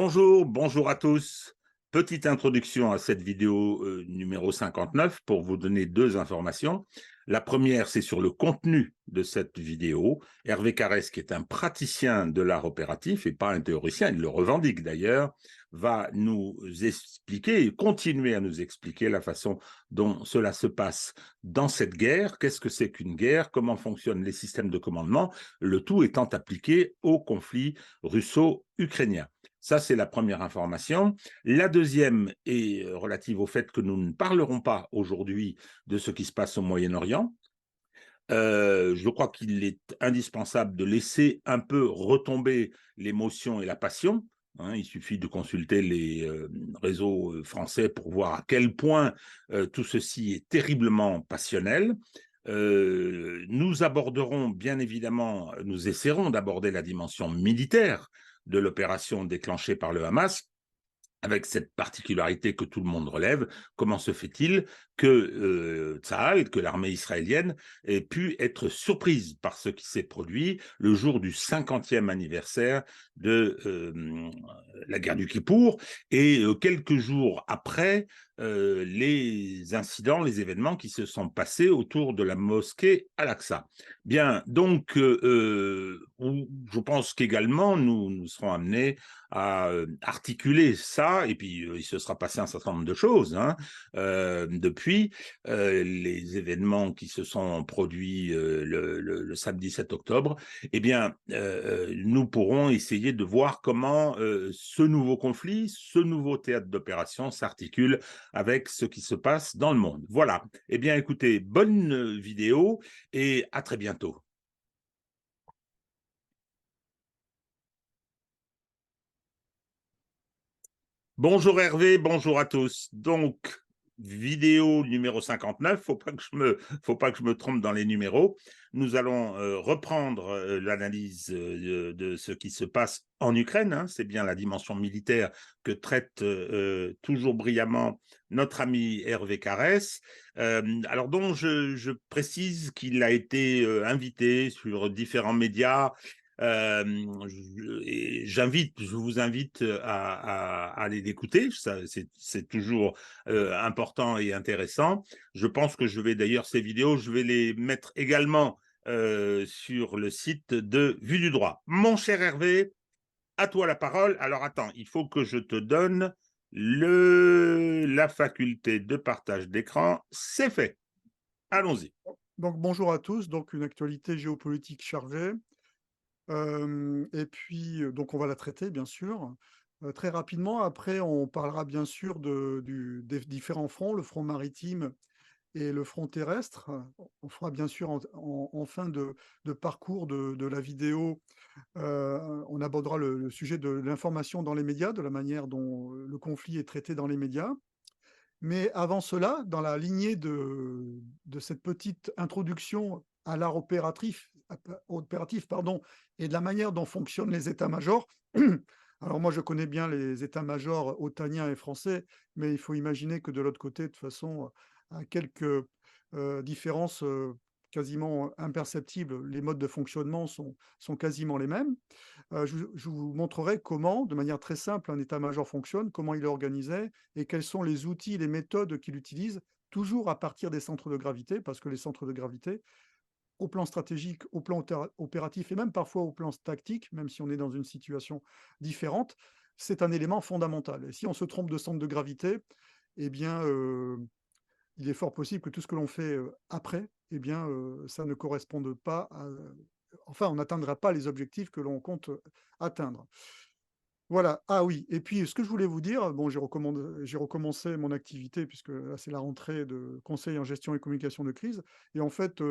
Bonjour à tous. Petite introduction à cette vidéo numéro 59 pour vous donner deux informations. La première, c'est sur le contenu de cette vidéo. Hervé Carrès, qui est un praticien de l'art opératif et pas un théoricien, il le revendique d'ailleurs, va nous expliquer et continuer à nous expliquer la façon dont cela se passe dans cette guerre. Qu'est-ce que c'est qu'une guerre? Comment fonctionnent les systèmes de commandement? Le tout étant appliqué au conflit russo-ukrainien. Ça, c'est la première information. La deuxième est relative au fait que nous ne parlerons pas aujourd'hui de ce qui se passe au Moyen-Orient. Je crois qu'il est indispensable de laisser un peu retomber l'émotion et la passion. Il suffit de consulter les réseaux français pour voir à quel point tout ceci est terriblement passionnel. Nous aborderons bien évidemment, nous essaierons d'aborder la dimension militaire de l'opération déclenchée par le Hamas, avec cette particularité que tout le monde relève. Comment se fait-il que Tsahal, que l'armée israélienne, ait pu être surprise par ce qui s'est produit le jour du 50e anniversaire de la guerre du Kippour et quelques jours après les incidents, les événements qui se sont passés autour de la mosquée Al-Aqsa. Bien, donc, je pense qu'également nous serons amenés à articuler ça, et puis il se sera passé un certain nombre de choses depuis les événements qui se sont produits le samedi 7 octobre. Eh bien, nous pourrons essayer de voir comment ce nouveau conflit, ce nouveau théâtre d'opération s'articule avec ce qui se passe dans le monde. Voilà. Eh bien, écoutez, bonne vidéo et à très bientôt. Bonjour Hervé, bonjour à tous. Donc, vidéo numéro 59, faut pas que je me trompe dans les numéros. Nous allons reprendre l'analyse de ce qui se passe en Ukraine. C'est bien la dimension militaire que traite toujours brillamment notre ami Hervé Carrès. Alors, dont je précise qu'il a été invité sur différents médias. Je vous invite à aller l'écouter, c'est toujours important et intéressant. Je pense que je vais d'ailleurs, ces vidéos, je vais les mettre également sur le site de Vue du Droit. Mon cher Hervé, à toi la parole. Alors attends, il faut que je te donne la faculté de partage d'écran. C'est fait. Allons-y. Donc bonjour à tous, donc une actualité géopolitique chargée, et puis, donc on va la traiter bien sûr, très rapidement. Après on parlera bien sûr des différents fronts, le front maritime et le front terrestre. On fera bien sûr en fin de parcours de la vidéo, on abordera le sujet de l'information dans les médias, de la manière dont le conflit est traité dans les médias. Mais avant cela, dans la lignée de cette petite introduction à l'art opératif, pardon, et de la manière dont fonctionnent les états-majors. Alors moi, je connais bien les états-majors otaniens et français, mais il faut imaginer que de l'autre côté, de toute façon, à quelques différences quasiment imperceptibles, les modes de fonctionnement sont quasiment les mêmes. Je vous montrerai comment, de manière très simple, un état-major fonctionne, comment il est organisé et quels sont les outils, les méthodes qu'il utilise, toujours à partir des centres de gravité, parce que les centres de gravité, au plan stratégique, au plan opératif et même parfois au plan tactique, même si on est dans une situation différente, c'est un élément fondamental. Et si on se trompe de centre de gravité, eh bien, il est fort possible que tout ce que l'on fait après, eh bien, ça ne corresponde pas à, enfin, on n'atteindra pas les objectifs que l'on compte atteindre. Voilà. Ah oui, et puis ce que je voulais vous dire, bon, j'ai recommencé mon activité puisque là, c'est la rentrée de conseil en gestion et communication de crise et en fait,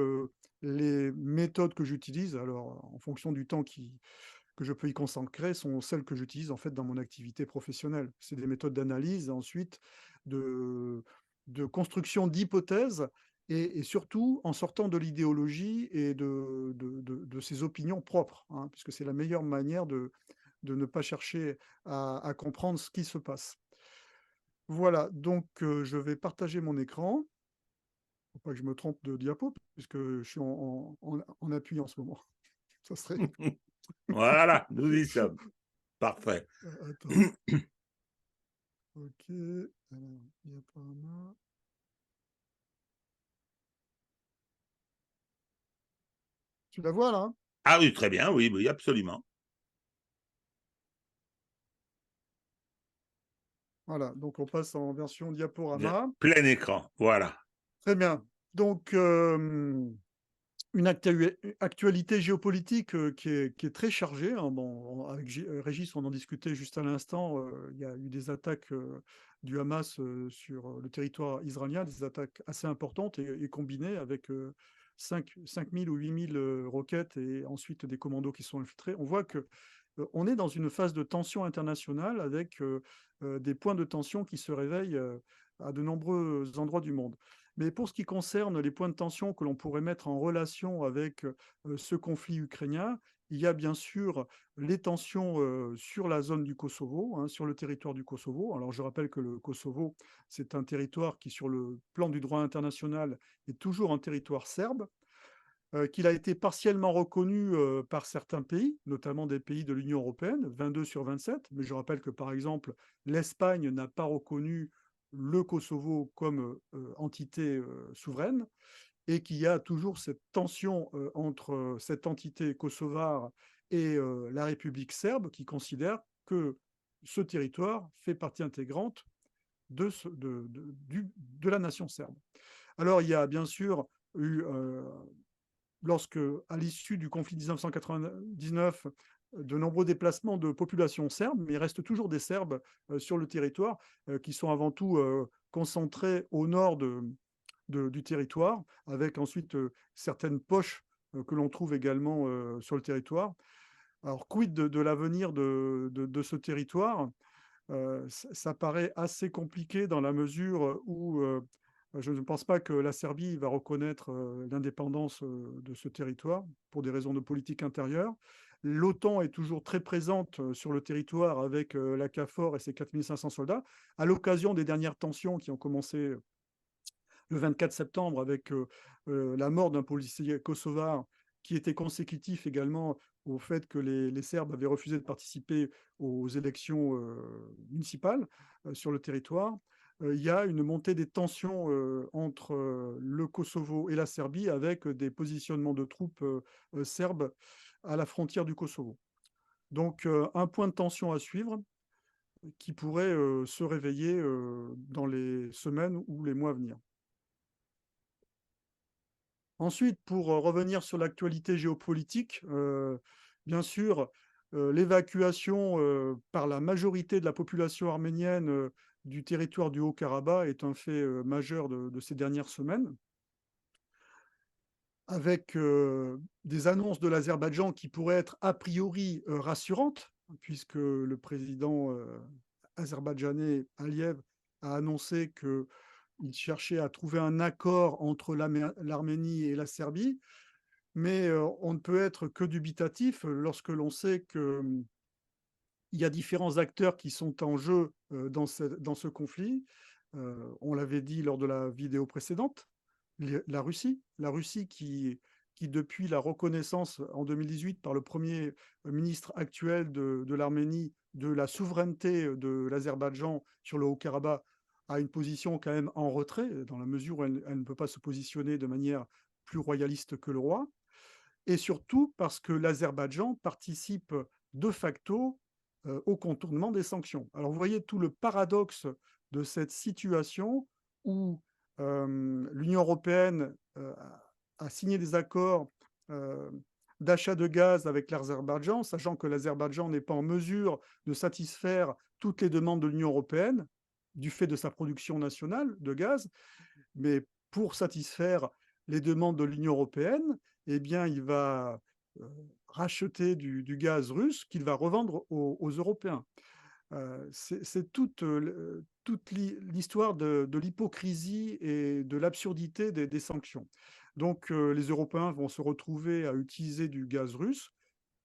les méthodes que j'utilise, alors en fonction du temps que je peux y consacrer, sont celles que j'utilise en fait dans mon activité professionnelle. C'est des méthodes d'analyse, ensuite de construction d'hypothèses et surtout en sortant de l'idéologie et de ses opinions propres, hein, puisque c'est la meilleure manière de ne pas chercher à comprendre ce qui se passe. Voilà, donc je vais partager mon écran. Faut pas que je me trompe de diapo puisque je suis en appui en ce moment. Ça serait Voilà, nous y sommes. Parfait. Attends. Ok. Alors, diaporama. Tu la vois là, hein? Ah oui, très bien, oui, oui, absolument. Voilà, donc on passe en version diaporama. Plein écran, voilà. Très bien. Donc, une actualité géopolitique qui est très chargée, hein. Bon, avec Régis, on en discutait juste à l'instant. Il y a eu des attaques du Hamas sur le territoire israélien, des attaques assez importantes et combinées avec 5 000 ou 8 000 roquettes et ensuite des commandos qui sont infiltrés. On voit que on est dans une phase de tension internationale avec des points de tension qui se réveillent à de nombreux endroits du monde. Mais pour ce qui concerne les points de tension que l'on pourrait mettre en relation avec ce conflit ukrainien, il y a bien sûr les tensions sur la zone du Kosovo, hein, sur le territoire du Kosovo. Alors je rappelle que le Kosovo, c'est un territoire qui, sur le plan du droit international, est toujours un territoire serbe, qu'il a été partiellement reconnu par certains pays, notamment des pays de l'Union européenne, 22 sur 27. Mais je rappelle que, par exemple, l'Espagne n'a pas reconnu le Kosovo comme entité souveraine et qu'il y a toujours cette tension entre cette entité kosovare et la République serbe qui considère que ce territoire fait partie intégrante de la nation serbe. Alors, il y a bien sûr eu lorsque, à l'issue du conflit de 1999, de nombreux déplacements de populations serbes, mais il reste toujours des Serbes sur le territoire qui sont avant tout concentrés au nord du territoire, avec ensuite certaines poches que l'on trouve également sur le territoire. Alors, quid de l'avenir de ce territoire? Ça paraît assez compliqué dans la mesure où je ne pense pas que la Serbie va reconnaître l'indépendance de ce territoire pour des raisons de politique intérieure. L'OTAN est toujours très présente sur le territoire avec la KFOR et ses 4500 soldats. À l'occasion des dernières tensions qui ont commencé le 24 septembre avec la mort d'un policier kosovar qui était consécutif également au fait que les Serbes avaient refusé de participer aux élections municipales sur le territoire. Il y a une montée des tensions entre le Kosovo et la Serbie avec des positionnements de troupes serbes à la frontière du Kosovo. Donc un point de tension à suivre qui pourrait se réveiller dans les semaines ou les mois à venir. Ensuite, pour revenir sur l'actualité géopolitique, bien sûr, l'évacuation par la majorité de la population arménienne du territoire du Haut-Karabakh est un fait majeur de ces dernières semaines, avec des annonces de l'Azerbaïdjan qui pourraient être a priori rassurantes, puisque le président azerbaïdjanais Aliyev a annoncé qu'il cherchait à trouver un accord entre l'Arménie et la Serbie. Mais on ne peut être que dubitatif lorsque l'on sait qu'il y a différents acteurs qui sont en jeu dans ce conflit. On l'avait dit lors de la vidéo précédente, la Russie qui, depuis la reconnaissance en 2018 par le premier ministre actuel de l'Arménie de la souveraineté de l'Azerbaïdjan sur le Haut-Karabakh, a une position quand même en retrait, dans la mesure où elle ne peut pas se positionner de manière plus royaliste que le roi, et surtout parce que l'Azerbaïdjan participe de facto au contournement des sanctions. Alors vous voyez tout le paradoxe de cette situation où l'Union européenne a signé des accords d'achat de gaz avec l'Azerbaïdjan, sachant que l'Azerbaïdjan n'est pas en mesure de satisfaire toutes les demandes de l'Union européenne du fait de sa production nationale de gaz, mais pour satisfaire les demandes de l'Union européenne, eh bien, il va racheter du gaz russe qu'il va revendre aux Européens. C'est toute l'histoire de l'hypocrisie et de l'absurdité des sanctions. Donc, les Européens vont se retrouver à utiliser du gaz russe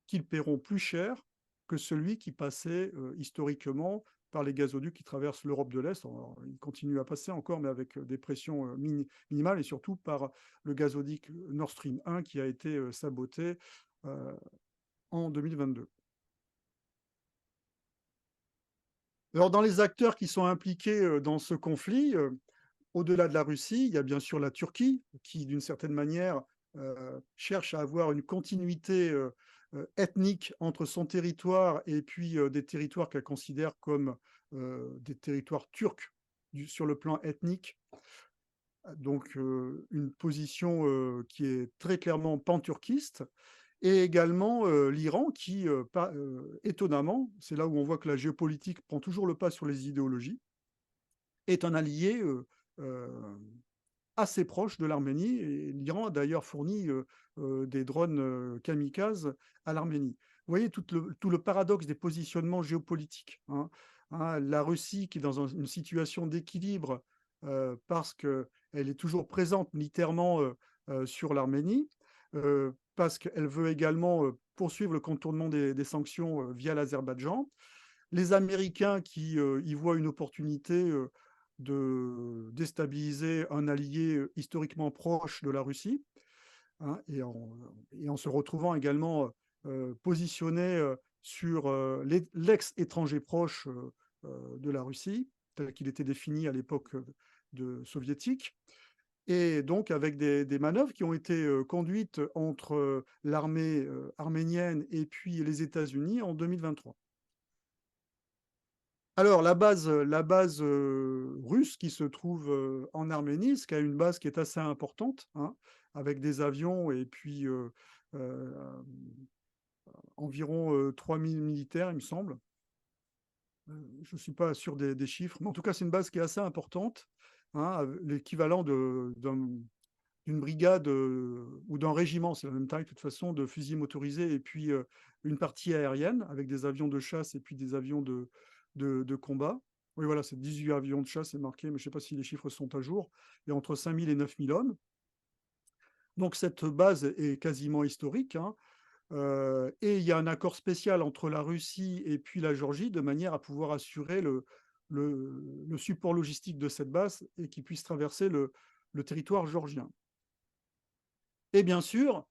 qu'ils paieront plus cher que celui qui passait historiquement par les gazoducs qui traversent l'Europe de l'Est. Il continue à passer encore, mais avec des pressions minimales, et surtout par le gazoduc Nord Stream 1 qui a été saboté en 2022. Alors, dans les acteurs qui sont impliqués dans ce conflit, au-delà de la Russie, il y a bien sûr la Turquie, qui, d'une certaine manière, cherche à avoir une continuité ethnique entre son territoire et puis des territoires qu'elle considère comme des territoires turcs sur le plan ethnique. Donc, une position qui est très clairement pan-turquiste. Et également l'Iran qui, étonnamment, c'est là où on voit que la géopolitique prend toujours le pas sur les idéologies, est un allié euh, assez proche de l'Arménie. Et l'Iran a d'ailleurs fourni des drones kamikazes à l'Arménie. Vous voyez tout le paradoxe des positionnements géopolitiques, hein. Hein, la Russie qui est dans une situation d'équilibre parce qu'elle est toujours présente militairement sur l'Arménie, parce qu'elle veut également poursuivre le contournement des sanctions via l'Azerbaïdjan. Les Américains qui y voient une opportunité de déstabiliser un allié historiquement proche de la Russie, hein, et en se retrouvant également positionné sur l'ex-étranger proche de la Russie, tel qu'il était défini à l'époque soviétique, et donc avec des manœuvres qui ont été conduites entre l'armée arménienne et puis les États-Unis en 2023. Alors, la base russe qui se trouve en Arménie, c'est quand même une base qui est assez importante, hein, avec des avions et puis euh, environ 3000 militaires, il me semble. Je ne suis pas sûr des chiffres, mais en tout cas, c'est une base qui est assez importante, hein, l'équivalent d'une brigade ou d'un régiment, c'est la même taille de toute façon, de fusils motorisés, et puis une partie aérienne avec des avions de chasse et puis des avions de combat. Oui, voilà, c'est 18 avions de chasse, c'est marqué, mais je ne sais pas si les chiffres sont à jour. Il y a entre 5000 et 9000 hommes. Donc cette base est quasiment historique, hein. Et il y a un accord spécial entre la Russie et puis la Géorgie de manière à pouvoir assurer le support logistique de cette base et qui puisse traverser le territoire géorgien. Et bien sûr,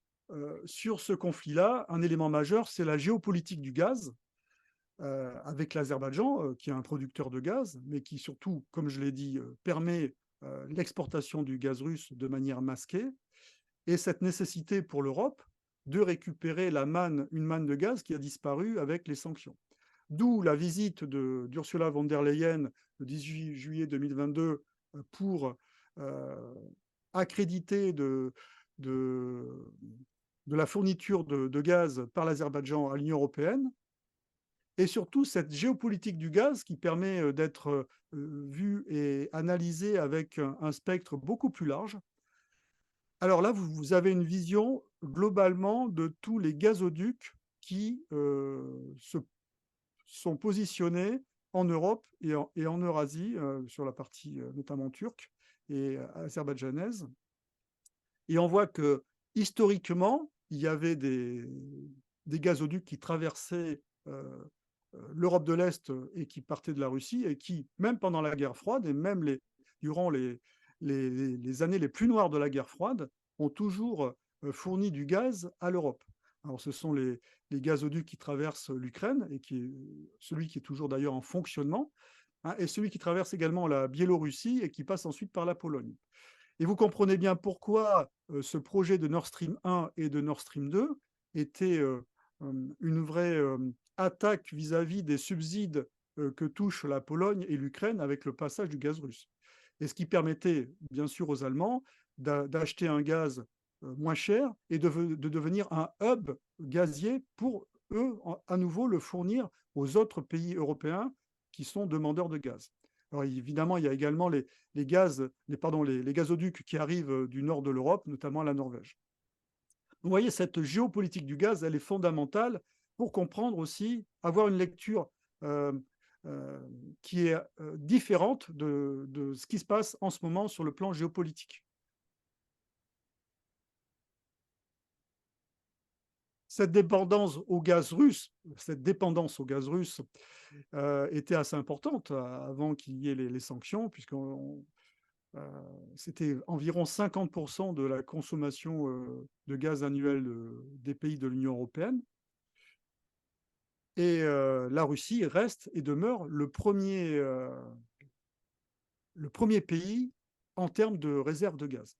sur ce conflit-là, un élément majeur, c'est la géopolitique du gaz, avec l'Azerbaïdjan, qui est un producteur de gaz, mais qui surtout, comme je l'ai dit, permet l'exportation du gaz russe de manière masquée, et cette nécessité pour l'Europe de récupérer une manne de gaz qui a disparu avec les sanctions. D'où la visite d'Ursula von der Leyen le 18 juillet 2022 pour accréditer de, de la fourniture de gaz par l'Azerbaïdjan à l'Union européenne, et surtout cette géopolitique du gaz qui permet d'être vue et analysée avec un spectre beaucoup plus large. Alors là, vous avez une vision globalement de tous les gazoducs qui se sont positionnés en Europe et en Eurasie, sur la partie notamment turque et azerbaïdjanaise. Et on voit que historiquement, il y avait des gazoducs qui traversaient l'Europe de l'Est et qui partaient de la Russie et qui, même pendant la guerre froide et même durant les années les plus noires de la guerre froide, ont toujours fourni du gaz à l'Europe. Alors, ce sont les gazoducs qui traversent l'Ukraine, et celui qui est toujours d'ailleurs en fonctionnement, hein, et celui qui traverse également la Biélorussie et qui passe ensuite par la Pologne. Et vous comprenez bien pourquoi ce projet de Nord Stream 1 et de Nord Stream 2 était une vraie attaque vis-à-vis des subsides que touchent la Pologne et l'Ukraine avec le passage du gaz russe. Et ce qui permettait, bien sûr, aux Allemands d'acheter un gaz moins cher et de devenir un hub gazier pour eux, à nouveau, le fournir aux autres pays européens qui sont demandeurs de gaz. Alors évidemment, il y a également les gazoducs qui arrivent du nord de l'Europe, notamment la Norvège. Vous voyez, cette géopolitique du gaz, elle est fondamentale pour comprendre aussi, avoir une lecture euh, euh, qui est différente de ce qui se passe en ce moment sur le plan géopolitique. Cette dépendance au gaz russe était assez importante avant qu'il y ait les sanctions, puisque c'était environ 50% de la consommation de gaz annuel des pays de l'Union européenne. Et la Russie reste et demeure le premier pays en termes de réserve de gaz.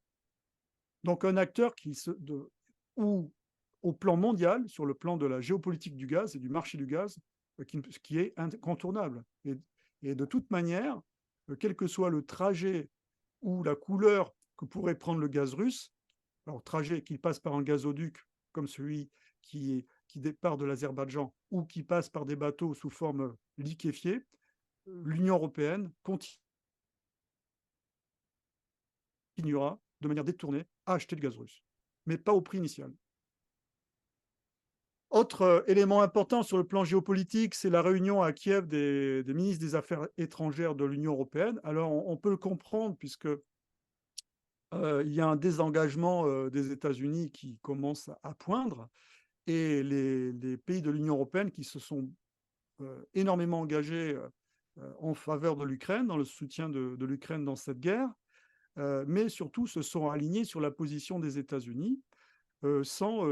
Donc un acteur où, au plan mondial, sur le plan de la géopolitique du gaz et du marché du gaz, qui est incontournable. Et de toute manière, quel que soit le trajet ou la couleur que pourrait prendre le gaz russe, alors trajet qu'il passe par un gazoduc comme celui qui départ de l'Azerbaïdjan ou qui passe par des bateaux sous forme liquéfiée, l'Union européenne continuera de manière détournée à acheter le gaz russe, mais pas au prix initial. Autre élément important sur le plan géopolitique, c'est la réunion à Kiev des ministres des Affaires étrangères de l'Union européenne. Alors, on peut le comprendre puisque il y a un désengagement des États-Unis qui commence à poindre et les pays de l'Union européenne qui se sont énormément engagés en faveur de l'Ukraine, dans le soutien de l'Ukraine dans cette guerre, mais surtout se sont alignés sur la position des États-Unis sans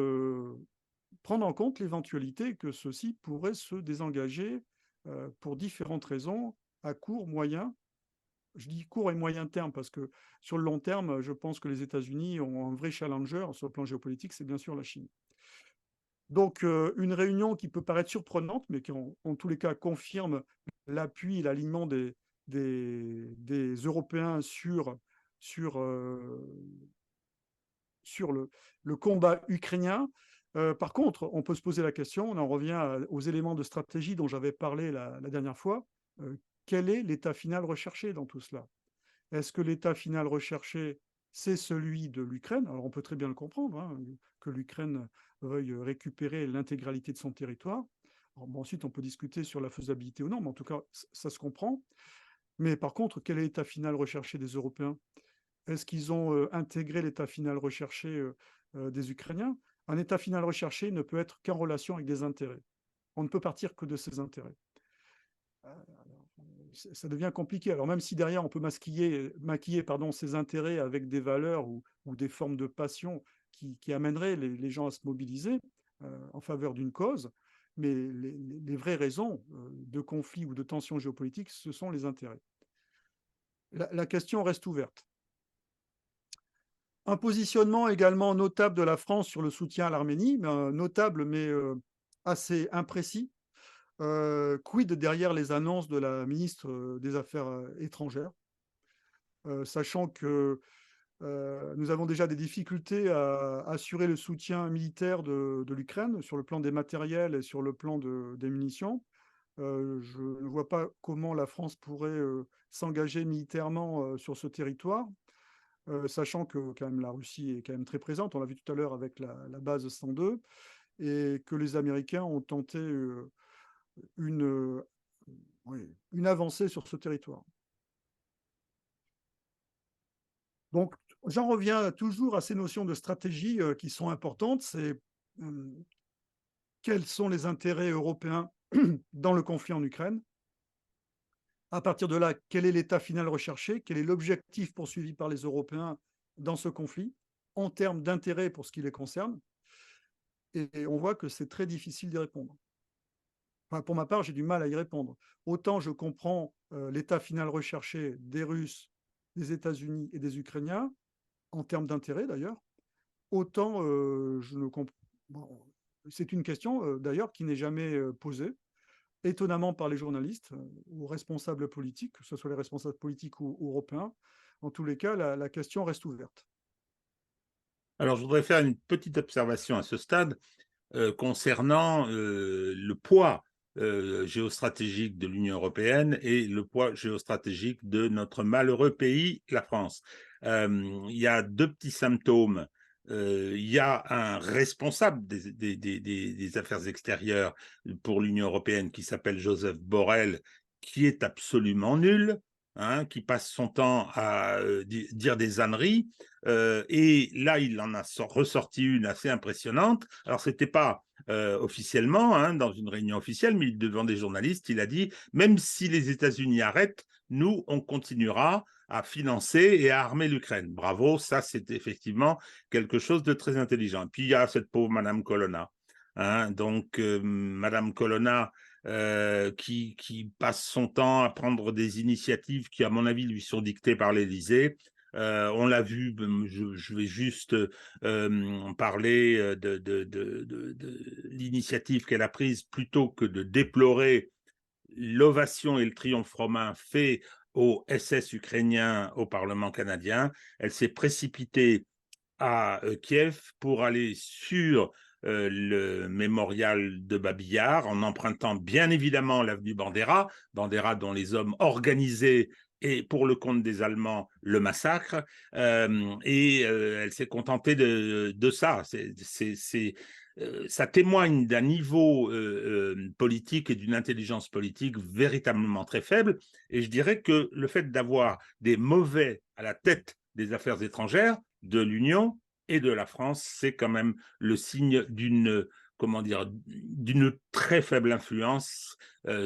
prendre en compte l'éventualité que ceux-ci pourraient se désengager pour différentes raisons, à court, moyen. Je dis court et moyen terme parce que sur le long terme, je pense que les États-Unis ont un vrai challenger sur le plan géopolitique, c'est bien sûr la Chine. Donc une réunion qui peut paraître surprenante, mais qui en tous les cas confirme l'appui et l'alignement des Européens sur le combat ukrainien. Par contre, on peut se poser la question, on en revient aux éléments de stratégie dont j'avais parlé la dernière fois, quel est l'état final recherché dans tout cela? Est-ce que l'état final recherché, c'est celui de l'Ukraine? Alors on peut très bien le comprendre, hein, que l'Ukraine veuille récupérer l'intégralité de son territoire. Alors, bon, ensuite, on peut discuter sur la faisabilité ou non, mais en tout cas, ça se comprend. Mais par contre, quel est l'état final recherché des Européens? Est-ce qu'ils ont intégré l'état final recherché des Ukrainiens? Un état final recherché ne peut être qu'en relation avec des intérêts. On ne peut partir que de ces intérêts. Ça devient compliqué. Alors même si derrière on peut maquiller ces intérêts avec des valeurs ou des formes de passion qui amèneraient les gens à se mobiliser en faveur d'une cause, mais les vraies raisons de conflit ou de tension géopolitique, ce sont les intérêts. La question reste ouverte. Un positionnement également notable de la France sur le soutien à l'Arménie, notable mais assez imprécis. Quid derrière les annonces de la ministre des Affaires étrangères, sachant que nous avons déjà des difficultés à assurer le soutien militaire de l'Ukraine sur le plan des matériels et sur le plan des munitions. Je ne vois pas comment la France pourrait s'engager militairement sur ce territoire, sachant que quand même la Russie est quand même très présente, on l'a vu tout à l'heure avec la base 102, et que les Américains ont tenté une avancée sur ce territoire. Donc, j'en reviens toujours à ces notions de stratégie qui sont importantes. C'est quels sont les intérêts européens dans le conflit en Ukraine? À partir de là, quel est l'état final recherché? Quel est l'objectif poursuivi par les Européens dans ce conflit en termes d'intérêt pour ce qui les concerne? Et on voit que c'est très difficile d'y répondre. Enfin, pour ma part, j'ai du mal à y répondre. Autant je comprends l'état final recherché des Russes, des États-Unis et des Ukrainiens, en termes d'intérêt d'ailleurs, autant je ne comprends. Bon, c'est une question d'ailleurs qui n'est jamais posée, étonnamment par les journalistes ou responsables politiques, que ce soit les responsables politiques ou européens. En tous les cas, la question reste ouverte. Alors, je voudrais faire une petite observation à ce stade concernant le poids géostratégique de l'Union européenne et le poids géostratégique de notre malheureux pays, la France. Il y a deux petits symptômes. Il y a un responsable des affaires extérieures pour l'Union européenne qui s'appelle Joseph Borrell, qui est absolument nul, hein, qui passe son temps à dire des âneries. Et là, il en a ressorti une assez impressionnante. Alors, ce n'était pas officiellement, hein, dans une réunion officielle, mais devant des journalistes, il a dit « Même si les États-Unis arrêtent, nous, on continuera à financer et à armer l'Ukraine. » Bravo, ça, c'est effectivement quelque chose de très intelligent. Et puis, il y a cette pauvre Madame Colonna. hein. Donc, Madame Colonna, qui passe son temps à prendre des initiatives qui, à mon avis, lui sont dictées par l'Élysée. On l'a vu, je vais juste parler de l'initiative qu'elle a prise plutôt que de déplorer l'ovation et le triomphe romain fait au SS ukrainien au Parlement canadien. Elle s'est précipitée à Kiev pour aller sur le mémorial de Babillard en empruntant bien évidemment l'avenue Bandera, Bandera dont les hommes organisaient et pour le compte des Allemands le massacre, elle s'est contentée de ça. Ça témoigne d'un niveau politique et d'une intelligence politique véritablement très faible. Et je dirais que le fait d'avoir des mauvais à la tête des affaires étrangères de l'Union et de la France, c'est quand même le signe d'une, comment dire, d'une très faible influence,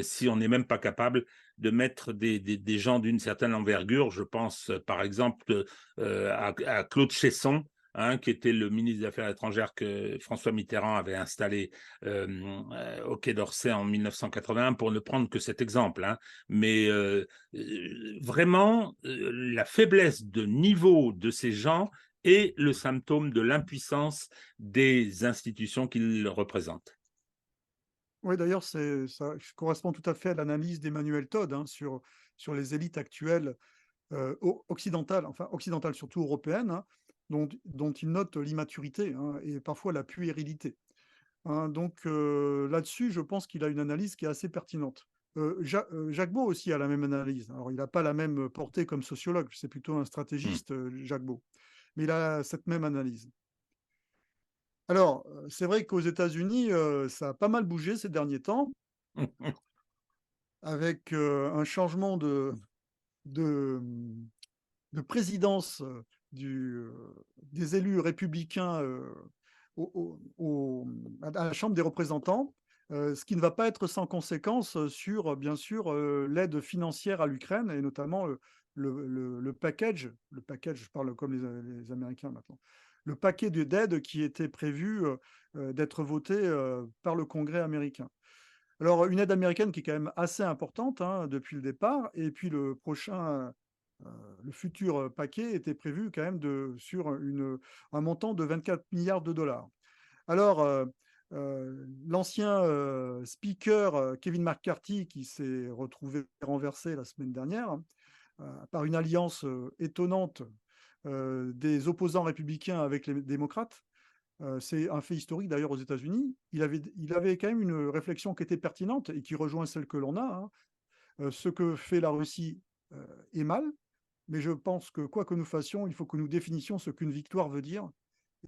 si on n'est même pas capable de mettre des gens d'une certaine envergure. Je pense par exemple à Claude Chesson, hein, qui était le ministre des Affaires étrangères que François Mitterrand avait installé au Quai d'Orsay en 1981, pour ne prendre que cet exemple. Hein. Mais vraiment, la faiblesse de niveau de ces gens est le symptôme de l'impuissance des institutions qu'ils représentent. Oui, d'ailleurs, ça correspond tout à fait à l'analyse d'Emmanuel Todd, hein, sur les élites actuelles occidentales, enfin occidentales surtout européennes, hein, dont il note l'immaturité, hein, et parfois la puérilité. Hein. Donc là-dessus, je pense qu'il a une analyse qui est assez pertinente. Jacques Beau aussi a la même analyse. Alors, il n'a pas la même portée comme sociologue, c'est plutôt un stratégiste, Jacques Beau, mais il a cette même analyse. Alors, c'est vrai qu'aux États-Unis, ça a pas mal bougé ces derniers temps, avec un changement de, de présidence des élus républicains à la Chambre des représentants, ce qui ne va pas être sans conséquence sur, bien sûr, l'aide financière à l'Ukraine et notamment le package, je parle comme les Américains maintenant, le paquet d'aide qui était prévu d'être voté par le Congrès américain. Alors, une aide américaine qui est quand même assez importante, hein, depuis le départ, et puis le futur paquet était prévu quand même sur un montant de 24 milliards de dollars. Alors, l'ancien speaker Kevin McCarthy, qui s'est retrouvé renversé la semaine dernière par une alliance étonnante des opposants républicains avec les démocrates, c'est un fait historique d'ailleurs aux États-Unis. Il avait quand même une réflexion qui était pertinente et qui rejoint celle que l'on a. Hein. Ce que fait la Russie est mal, mais je pense que quoi que nous fassions, il faut que nous définissions ce qu'une victoire veut dire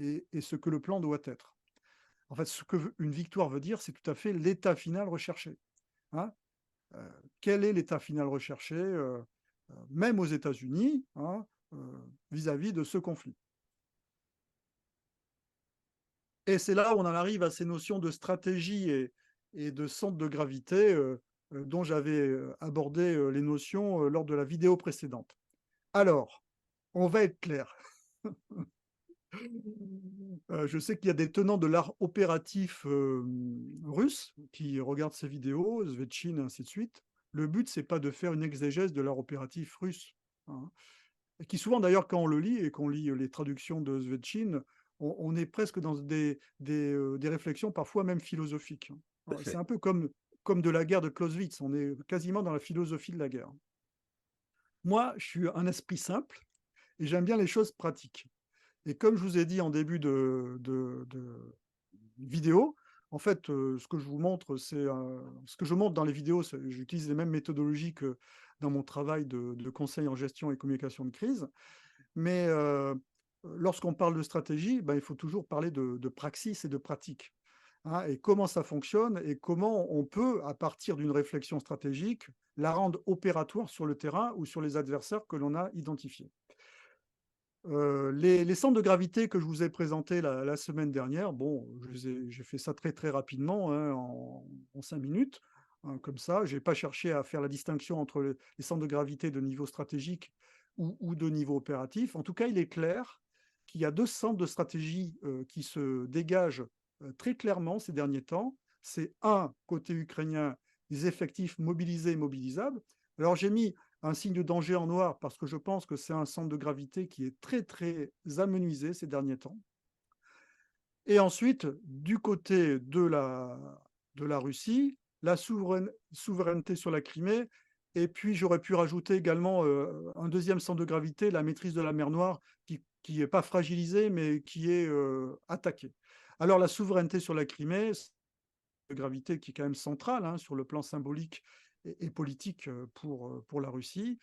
et ce que le plan doit être. En fait, ce qu'une victoire veut dire, c'est tout à fait l'état final recherché. Hein. Quel est l'état final recherché, même aux États-Unis, hein, vis-à-vis de ce conflit? Et c'est là où on en arrive à ces notions de stratégie et de centre de gravité dont j'avais abordé les notions lors de la vidéo précédente. Alors, on va être clair. Je sais qu'il y a des tenants de l'art opératif russe qui regardent ces vidéos, Svetchin, et ainsi de suite. Le but, c'est pas de faire une exégèse de l'art opératif russe. Hein. Et qui souvent, d'ailleurs, quand on le lit et qu'on lit les traductions de Svetchin, on est presque dans des réflexions parfois même philosophiques. Hein. C'est un peu comme de la guerre de Clausewitz, on est quasiment dans la philosophie de la guerre. Moi, je suis un esprit simple et j'aime bien les choses pratiques. Et comme je vous ai dit en début de vidéo, en fait, ce que je vous montre, ce que je montre dans les vidéos, j'utilise les mêmes méthodologies que dans mon travail de conseil en gestion et communication de crise. Mais lorsqu'on parle de stratégie, ben, il faut toujours parler de praxis et de pratique. Hein, et comment ça fonctionne et comment on peut, à partir d'une réflexion stratégique, la rendre opératoire sur le terrain ou sur les adversaires que l'on a identifiés. Les centres de gravité que je vous ai présentés la semaine dernière, bon, j'ai fait ça très très rapidement, hein, en 5 minutes, hein, comme ça. Je n'ai pas cherché à faire la distinction entre les centres de gravité de niveau stratégique ou de niveau opératif. En tout cas, il est clair qu'il y a deux centres de stratégie qui se dégagent très clairement ces derniers temps, c'est côté ukrainien, des effectifs mobilisés et mobilisables. Alors j'ai mis un signe de danger en noir parce que je pense que c'est un centre de gravité qui est très, très amenuisé ces derniers temps. Et ensuite, du côté de la Russie, la souveraineté sur la Crimée. Et puis, j'aurais pu rajouter également un deuxième centre de gravité, la maîtrise de la mer Noire, qui n'est pas fragilisée, mais qui est attaquée. Alors, la souveraineté sur la Crimée, c'est une gravité qui est quand même centrale hein, sur le plan symbolique et politique pour la Russie.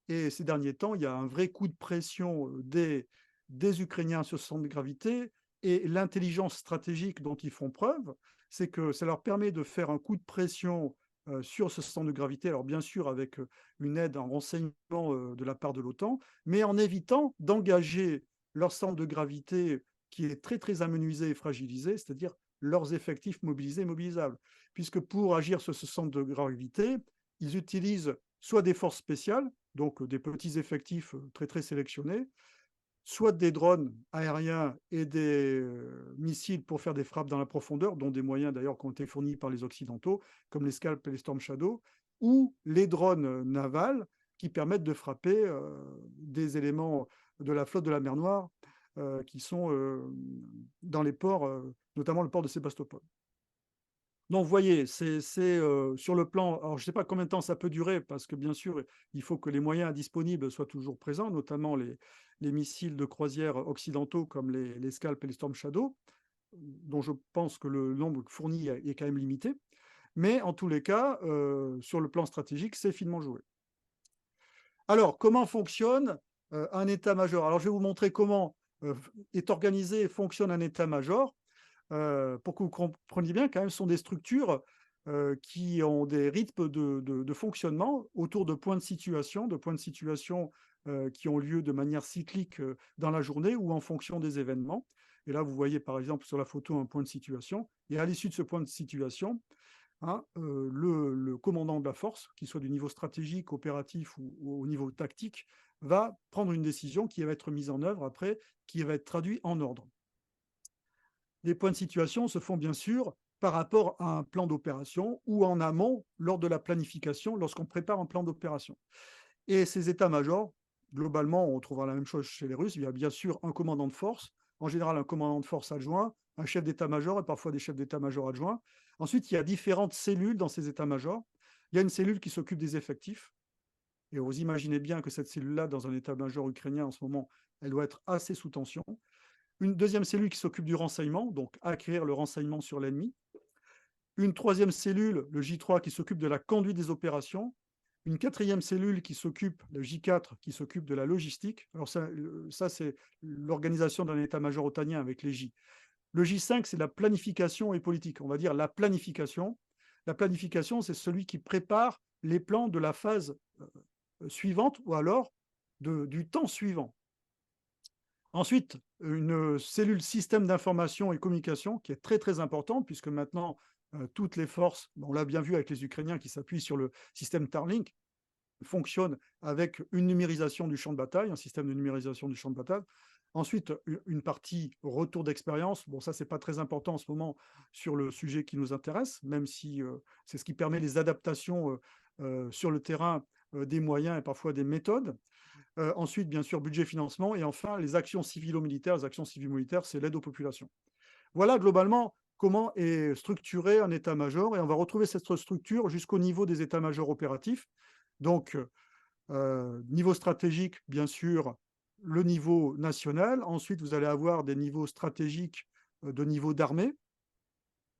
Et ces derniers temps, il y a un vrai coup de pression des Ukrainiens sur ce centre de gravité et l'intelligence stratégique dont ils font preuve, c'est que ça leur permet de faire un coup de pression sur ce centre de gravité, alors bien sûr avec une aide en renseignement de la part de l'OTAN, mais en évitant d'engager leur centre de gravité qui est très très amenuisé et fragilisé, c'est-à-dire leurs effectifs mobilisés et mobilisables. Puisque pour agir sur ce centre de gravité, ils utilisent soit des forces spéciales, donc des petits effectifs très très sélectionnés, soit des drones aériens et des missiles pour faire des frappes dans la profondeur, dont des moyens d'ailleurs qui ont été fournis par les Occidentaux, comme les Scalp et les Storm Shadow, ou les drones navals qui permettent de frapper des éléments de la flotte de la mer Noire qui sont dans les ports, notamment le port de Sébastopol. Donc, vous voyez, c'est sur le plan. Alors, je ne sais pas combien de temps ça peut durer, parce que bien sûr, il faut que les moyens disponibles soient toujours présents, notamment les missiles de croisière occidentaux comme les Scalp et les Storm Shadow, dont je pense que le nombre fourni est quand même limité. Mais en tous les cas, sur le plan stratégique, c'est finement joué. Alors, comment fonctionne un état-major? Alors, je vais vous montrer comment est organisé et fonctionne un état-major. Pour que vous compreniez bien, quand même, ce sont des structures qui ont des rythmes de fonctionnement autour de points de situation qui ont lieu de manière cyclique dans la journée ou en fonction des événements. Et là, vous voyez par exemple sur la photo un point de situation. Et à l'issue de ce point de situation, hein, le commandant de la force, qu'il soit du niveau stratégique, opératif ou au niveau tactique, va prendre une décision qui va être mise en œuvre après, qui va être traduite en ordre. Les points de situation se font bien sûr par rapport à un plan d'opération ou en amont lors de la planification, lorsqu'on prépare un plan d'opération. Et ces états-majors, globalement, on trouvera la même chose chez les Russes. Il y a bien sûr un commandant de force, en général un commandant de force adjoint, un chef d'état-major et parfois des chefs d'état-major adjoints. Ensuite, il y a différentes cellules dans ces états-majors. Il y a une cellule qui s'occupe des effectifs. Et vous imaginez bien que cette cellule-là, dans un état-major ukrainien en ce moment, elle doit être assez sous tension. Une deuxième cellule qui s'occupe du renseignement, donc acquérir le renseignement sur l'ennemi. Une troisième cellule, le J3, qui s'occupe de la conduite des opérations. Une quatrième cellule qui s'occupe, le J4, qui s'occupe de la logistique. Alors ça c'est l'organisation d'un état-major otanien avec les J. Le J5, c'est la planification et politique. On va dire la planification. La planification, c'est celui qui prépare les plans de la phase suivante ou alors du temps suivant. Ensuite, une cellule système d'information et communication qui est très très importante, puisque maintenant, toutes les forces, on l'a bien vu avec les Ukrainiens qui s'appuient sur le système Starlink, fonctionnent avec une numérisation du champ de bataille, un système de numérisation du champ de bataille. Ensuite, une partie retour d'expérience. Bon, ça, c'est pas très important en ce moment sur le sujet qui nous intéresse, même si c'est ce qui permet les adaptations sur le terrain des moyens et parfois des méthodes. Ensuite, bien sûr, budget financement. Et enfin, les actions civilo-militaires. Les actions civilo-militaires, c'est l'aide aux populations. Voilà globalement comment est structuré un état-major. Et on va retrouver cette structure jusqu'au niveau des états-majors opératifs. Donc, niveau stratégique, bien sûr, le niveau national. Ensuite, vous allez avoir des niveaux stratégiques de niveau d'armée,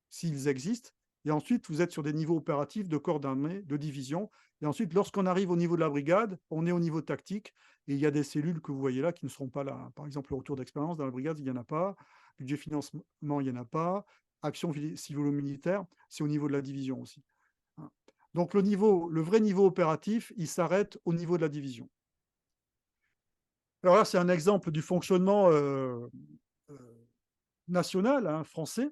s'ils existent. Et ensuite, vous êtes sur des niveaux opératifs de corps d'armée, de division. Et ensuite, lorsqu'on arrive au niveau de la brigade, on est au niveau tactique. Et il y a des cellules que vous voyez là qui ne seront pas là. Par exemple, le retour d'expérience dans la brigade, il n'y en a pas. Budget financement, il n'y en a pas. Action civilo-militaire, c'est au niveau de la division aussi. Donc le vrai niveau opératif, il s'arrête au niveau de la division. Alors là, c'est un exemple du fonctionnement national, hein, français.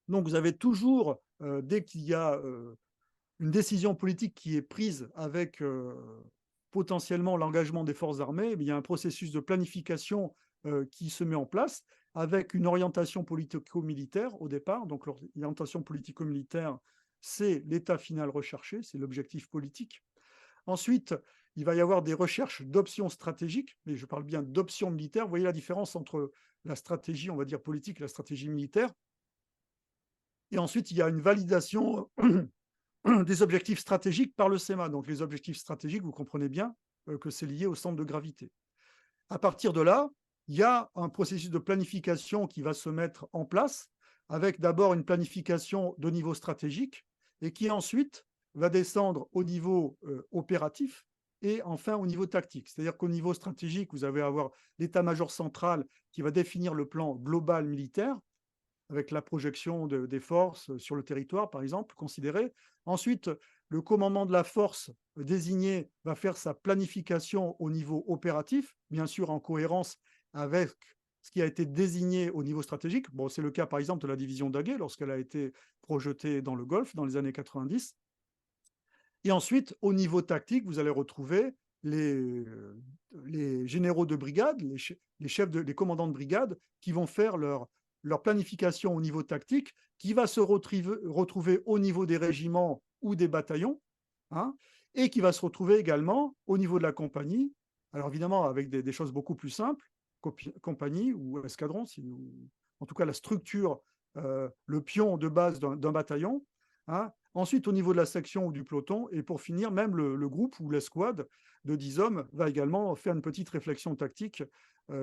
Donc vous avez toujours, dès qu'il y a une décision politique qui est prise avec potentiellement l'engagement des forces armées, il y a un processus de planification qui se met en place avec une orientation politico-militaire au départ. Donc l'orientation politico-militaire, c'est l'état final recherché, c'est l'objectif politique. Ensuite, il va y avoir des recherches d'options stratégiques, mais je parle bien d'options militaires. Vous voyez la différence entre la stratégie, on va dire politique, et la stratégie militaire. Et ensuite, il y a une validation des objectifs stratégiques par le SEMA. Donc les objectifs stratégiques, vous comprenez bien que c'est lié au centre de gravité. À partir de là, il y a un processus de planification qui va se mettre en place, avec d'abord une planification de niveau stratégique, et qui ensuite va descendre au niveau opératif et enfin au niveau tactique. C'est-à-dire qu'au niveau stratégique, vous allez avoir l'état-major central qui va définir le plan global militaire, avec la projection des forces sur le territoire, par exemple, considéré. Ensuite, le commandement de la force désigné va faire sa planification au niveau opératif, bien sûr en cohérence avec ce qui a été désigné au niveau stratégique. Bon, c'est le cas, par exemple, de la division Daguet, lorsqu'elle a été projetée dans le Golfe dans les années 90. Et ensuite, au niveau tactique, vous allez retrouver les généraux de brigade, les commandants de brigade qui vont faire leur planification au niveau tactique, qui va se retrouver au niveau des régiments ou des bataillons, hein, et qui va se retrouver également au niveau de la compagnie. Alors évidemment, avec des choses beaucoup plus simples, compagnie ou escadron, en tout cas la structure, le pion de base d'un bataillon, hein. Ensuite, au niveau de la section ou du peloton, et pour finir, même le groupe ou l'escouade de 10 hommes va également faire une petite réflexion tactique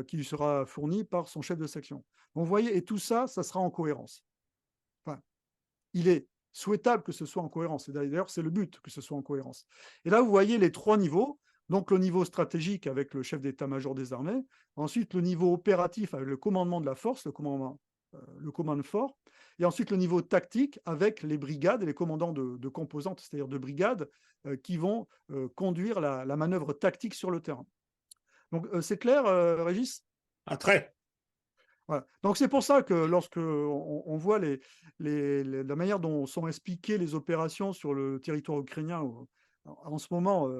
qui lui sera fournie par son chef de section. Donc, vous voyez, et tout ça, ça sera en cohérence. Enfin, il est souhaitable que ce soit en cohérence, et d'ailleurs, c'est le but que ce soit en cohérence. Et là, vous voyez les 3 niveaux. Donc, le niveau stratégique avec le chef d'état-major des armées. Ensuite, le niveau opératif avec le commandement de la force, le command fort. Et ensuite, le niveau tactique avec les brigades et les commandants de composantes, c'est-à-dire de brigades, qui vont conduire la manœuvre tactique sur le terrain. Donc, c'est clair, Régis? Ah, très. Voilà. Donc, c'est pour ça que lorsque on voit la manière dont sont expliquées les opérations sur le territoire ukrainien en ce moment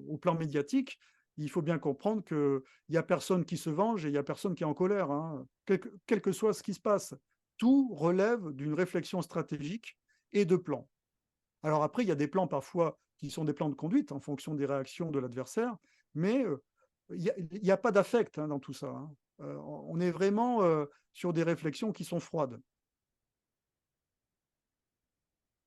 au plan médiatique, il faut bien comprendre qu'il n'y a personne qui se venge et il n'y a personne qui est en colère, hein. Quel que soit ce qui se passe, tout relève d'une réflexion stratégique et de plans. Alors après, il y a des plans parfois qui sont des plans de conduite en fonction des réactions de l'adversaire, mais il n'y a pas d'affect dans tout ça, hein. On est vraiment sur des réflexions qui sont froides.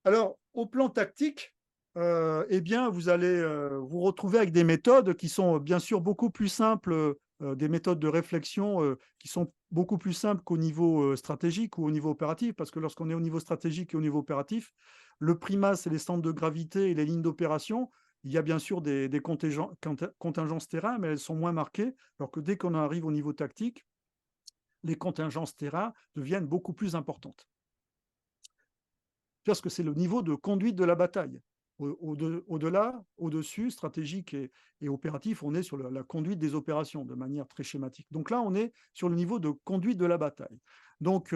Alors, au plan tactique, eh bien, vous allez vous retrouver avec des méthodes qui sont bien sûr beaucoup plus simples, des méthodes de réflexion qui sont beaucoup plus simples qu'au niveau stratégique ou au niveau opératif, parce que lorsqu'on est au niveau stratégique et au niveau opératif, le primat, c'est les centres de gravité et les lignes d'opération. Il y a bien sûr des contingences terrain, mais elles sont moins marquées, alors que dès qu'on arrive au niveau tactique, les contingences terrain deviennent beaucoup plus importantes. Parce que c'est le niveau de conduite de la bataille. Au-delà, au-dessus, stratégique et opératif, on est sur la conduite des opérations de manière très schématique. Donc là, on est sur le niveau de conduite de la bataille. Donc,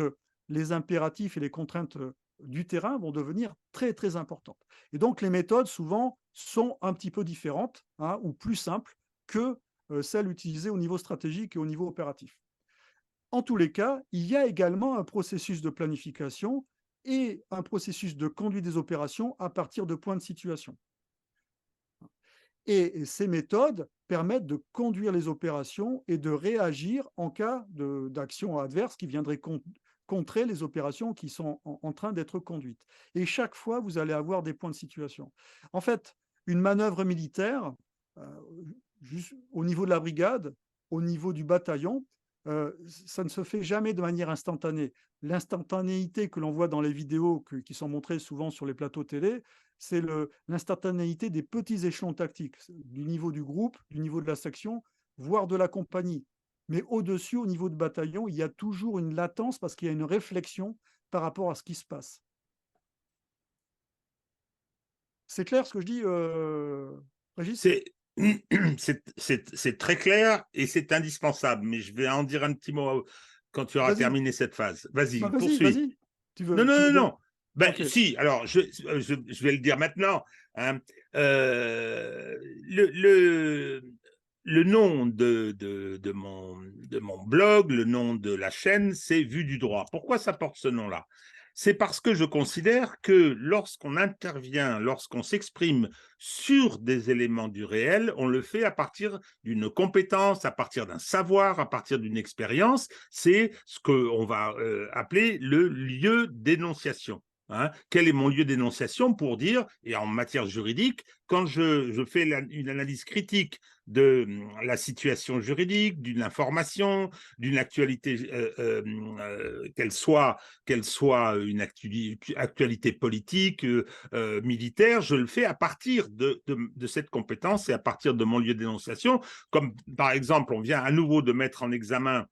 les impératifs et les contraintes du terrain vont devenir très, très importantes. Et donc, les méthodes, souvent, sont un petit peu différentes, hein, ou plus simples que celles utilisées au niveau stratégique et au niveau opératif. En tous les cas, il y a également un processus de planification et un processus de conduite des opérations à partir de points de situation. Et ces méthodes permettent de conduire les opérations et de réagir en cas d'action adverse qui viendrait contrer les opérations qui sont en train d'être conduites. Et chaque fois, vous allez avoir des points de situation. En fait, une manœuvre militaire, juste au niveau de la brigade, au niveau du bataillon, ça ne se fait jamais de manière instantanée. L'instantanéité que l'on voit dans les vidéos qui sont montrées souvent sur les plateaux télé, c'est l'instantanéité des petits échelons tactiques, du niveau du groupe, du niveau de la section, voire de la compagnie. Mais au-dessus, au niveau de bataillon, il y a toujours une latence parce qu'il y a une réflexion par rapport à ce qui se passe. C'est clair ce que je dis, Régis? C'est très clair et c'est indispensable, mais je vais en dire un petit mot quand tu auras Vas-y, terminé cette phase. Vas-y, vas-y, poursuis. vas-y. Non, non, non, dire... non. Ben, Ok. si, alors je vais le dire maintenant, hein. le nom de mon blog, le nom de la chaîne, c'est Vue du droit. Pourquoi ça porte ce nom-là? C'est parce que je considère que lorsqu'on intervient, lorsqu'on s'exprime sur des éléments du réel, on le fait à partir d'une compétence, à partir d'un savoir, à partir d'une expérience. C'est ce qu'on va appeler le lieu d'énonciation. Hein. Quel est mon lieu d'énonciation pour dire, et en matière juridique, quand je fais une analyse critique de la situation juridique, d'une information, d'une actualité, qu'elle soit une actualité politique, militaire, je le fais à partir de cette compétence et à partir de mon lieu d'énonciation. Comme par exemple, on vient à nouveau de mettre en examen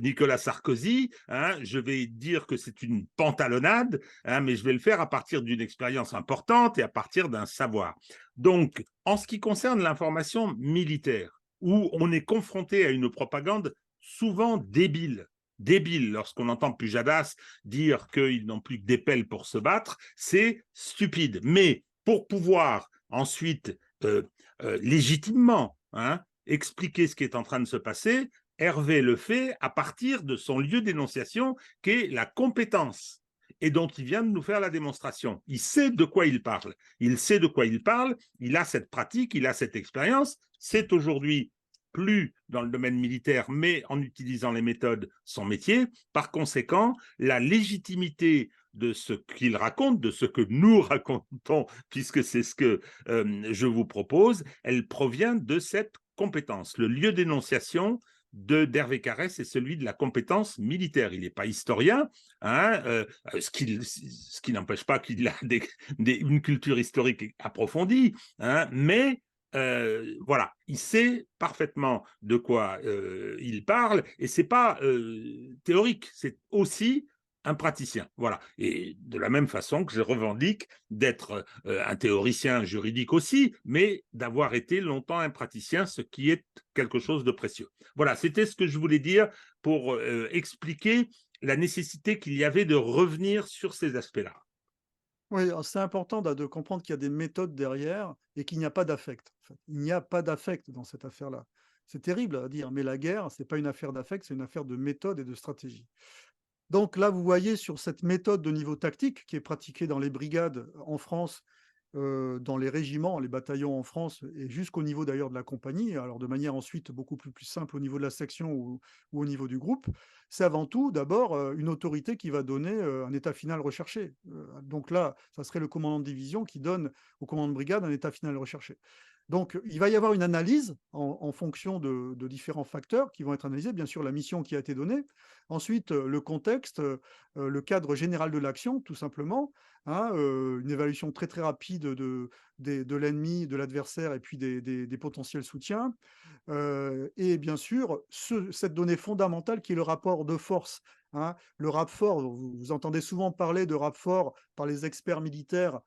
Nicolas Sarkozy, hein, je vais dire que c'est une pantalonnade, hein, mais je vais le faire à partir d'une expérience importante et à partir d'un savoir. Donc, en ce qui concerne l'information militaire, où on est confronté à une propagande souvent débile, lorsqu'on entend Pujadas dire qu'ils n'ont plus que des pelles pour se battre, c'est stupide. Mais pour pouvoir ensuite légitimement expliquer ce qui est en train de se passer, Hervé le fait à partir de son lieu d'énonciation, qui est la compétence, et dont il vient de nous faire la démonstration. Il sait de quoi il parle. Il sait de quoi il parle, il a cette pratique, il a cette expérience. C'est aujourd'hui plus dans le domaine militaire, mais en utilisant les méthodes, son métier. Par conséquent, la légitimité de ce qu'il raconte, de ce que nous racontons, puisque c'est ce que je vous propose, elle provient de cette compétence. Le lieu d'énonciation d'Hervé Carrès, c'est celui de la compétence militaire. Il n'est pas historien, hein, ce qui n'empêche pas qu'il a une culture historique approfondie, hein, mais voilà, il sait parfaitement de quoi il parle, et c'est pas théorique, c'est aussi un praticien. Voilà. Et de la même façon que je revendique d'être un théoricien juridique aussi, mais d'avoir été longtemps un praticien, ce qui est quelque chose de précieux. Voilà, c'était ce que je voulais dire pour expliquer la nécessité qu'il y avait de revenir sur ces aspects-là. Oui, c'est important de comprendre qu'il y a des méthodes derrière et qu'il n'y a pas d'affect. En fait. Il n'y a pas d'affect dans cette affaire-là. C'est terrible à dire, mais la guerre, ce n'est pas une affaire d'affect, c'est une affaire de méthode et de stratégie. Donc là, vous voyez sur cette méthode de niveau tactique qui est pratiquée dans les brigades en France, dans les régiments, les bataillons en France et jusqu'au niveau d'ailleurs de la compagnie, alors de manière ensuite beaucoup plus simple au niveau de la section ou au niveau du groupe, c'est avant tout d'abord une autorité qui va donner un état final recherché. Donc là, ça serait le commandant de division qui donne au commandant de brigade un état final recherché. Donc, il va y avoir une analyse en fonction de différents facteurs qui vont être analysés. Bien sûr, la mission qui a été donnée. Ensuite, le contexte, le cadre général de l'action, tout simplement. Hein, une évaluation très, très rapide de l'ennemi, de l'adversaire et puis des potentiels soutiens. Et bien sûr, cette donnée fondamentale qui est le rapport de force. Hein. Le rapport, vous entendez souvent parler de rapport par les experts militaires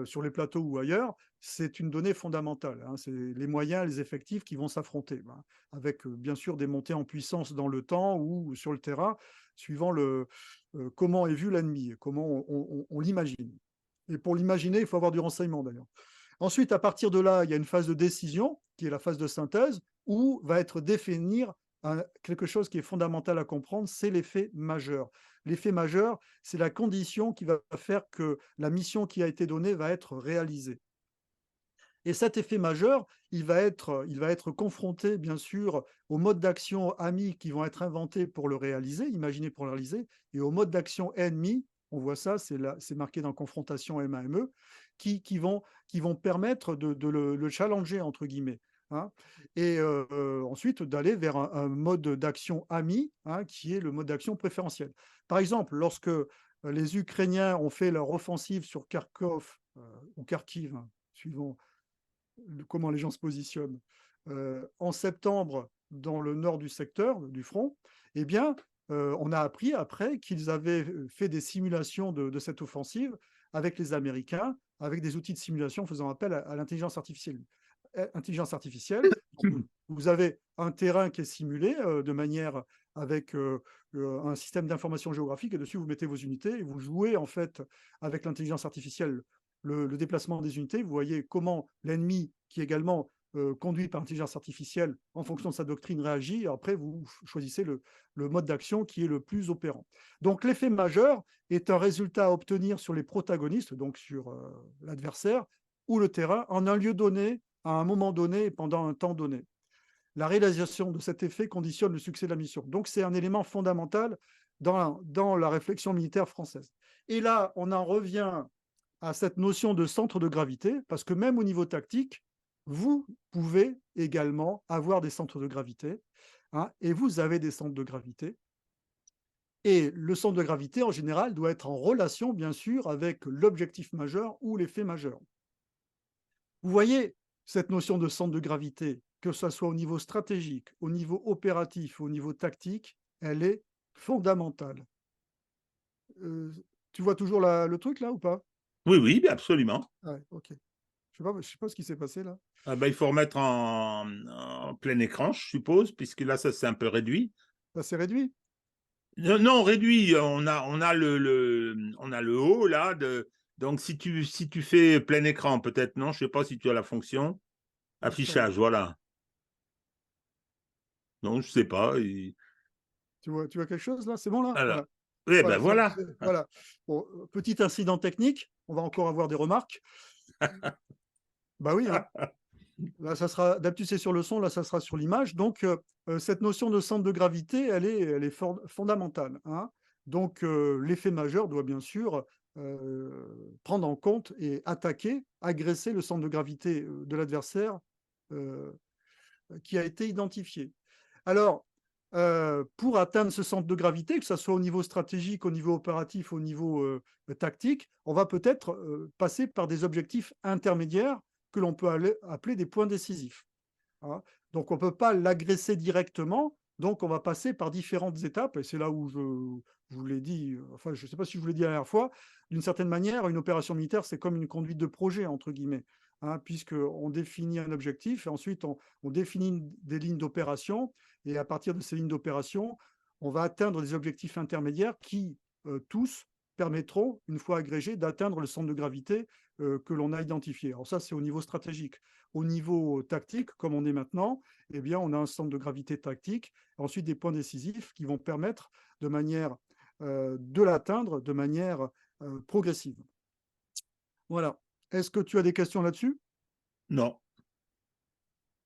sur les plateaux ou ailleurs, c'est une donnée fondamentale. Hein. C'est les moyens, les effectifs qui vont s'affronter, hein, avec bien sûr des montées en puissance dans le temps ou sur le terrain, suivant comment est vu l'ennemi, comment on l'imagine. Et pour l'imaginer, il faut avoir du renseignement d'ailleurs. Ensuite, à partir de là, il y a une phase de décision, qui est la phase de synthèse, où va être définir quelque chose qui est fondamental à comprendre, c'est l'effet majeur. L'effet majeur, c'est la condition qui va faire que la mission qui a été donnée va être réalisée. Et cet effet majeur, il va être confronté, bien sûr, aux modes d'action amis qui vont être inventés pour le réaliser, imaginés pour le réaliser, et aux modes d'action ennemis, on voit ça, c'est marqué dans confrontation MAME, qui vont permettre de le challenger, entre guillemets. Hein, et ensuite d'aller vers un mode d'action ami, hein, qui est le mode d'action préférentiel. Par exemple, lorsque les Ukrainiens ont fait leur offensive sur Kharkov ou Kharkiv, hein, suivant comment les gens se positionnent, en septembre dans le nord du secteur, du front, eh bien, on a appris après qu'ils avaient fait des simulations de cette offensive avec les Américains, avec des outils de simulation faisant appel à l'intelligence artificielle. Intelligence artificielle, vous avez un terrain qui est simulé de manière avec un système d'information géographique et dessus vous mettez vos unités et vous jouez en fait avec l'intelligence artificielle le déplacement des unités. Vous voyez comment l'ennemi, qui également conduit par l'intelligence artificielle, en fonction de sa doctrine, réagit. Et après, vous choisissez le mode d'action qui est le plus opérant. Donc, l'effet majeur est un résultat à obtenir sur les protagonistes, donc sur l'adversaire ou le terrain, en un lieu donné, à un moment donné et pendant un temps donné. La réalisation de cet effet conditionne le succès de la mission. Donc, c'est un élément fondamental dans la réflexion militaire française. Et là, on en revient à cette notion de centre de gravité, parce que même au niveau tactique, vous pouvez également avoir des centres de gravité, hein, et vous avez des centres de gravité. Et le centre de gravité, en général, doit être en relation, bien sûr, avec l'objectif majeur ou l'effet majeur. Vous voyez cette notion de centre de gravité, que ce soit au niveau stratégique, au niveau opératif, au niveau tactique, elle est fondamentale. Tu vois toujours le truc là ou pas? Oui, oui, bien absolument. Ouais, ok. Je sais pas ce qui s'est passé là. Ah ben, il faut remettre en plein écran, je suppose, puisque là, ça s'est un peu réduit. Ça s'est réduit. Non, non, réduit. On a le haut là. Donc, si tu fais plein écran, peut-être non, je sais pas si tu as la fonction Attends, affichage, voilà. Non, je sais pas. tu vois quelque chose là? C'est bon là? Alors, Voilà. oui, ben Voilà, voilà. voilà. Bon, petit incident technique, on va encore avoir des remarques. Bah oui, hein. Là, ça sera d'habitude c'est sur le son, là, ça sera sur l'image. Donc, cette notion de centre de gravité, elle est fondamentale, hein. Donc, l'effet majeur doit bien sûr prendre en compte et attaquer, agresser le centre de gravité de l'adversaire euh, qui a été identifié. Alors, pour atteindre ce centre de gravité, que ce soit au niveau stratégique, au niveau opératif, au niveau tactique, on va peut-être passer par des objectifs intermédiaires que l'on peut appeler des points décisifs, hein. Donc, on ne peut pas l'agresser directement, donc on va passer par différentes étapes, et c'est là où je vous l'ai dit, enfin, je ne sais pas si je vous l'ai dit la dernière fois, d'une certaine manière, une opération militaire, c'est comme une conduite de projet, entre guillemets, hein, puisqu'on définit un objectif, et ensuite on définit des lignes d'opération, et à partir de ces lignes d'opération, on va atteindre des objectifs intermédiaires qui, tous, permettront, une fois agrégés, d'atteindre le centre de gravité que l'on a identifié. Alors ça, c'est au niveau stratégique. Au niveau tactique, comme on est maintenant, eh bien, on a un centre de gravité tactique, ensuite des points décisifs qui vont permettre de l'atteindre de manière progressive. Voilà. Est-ce que tu as des questions là-dessus? Non.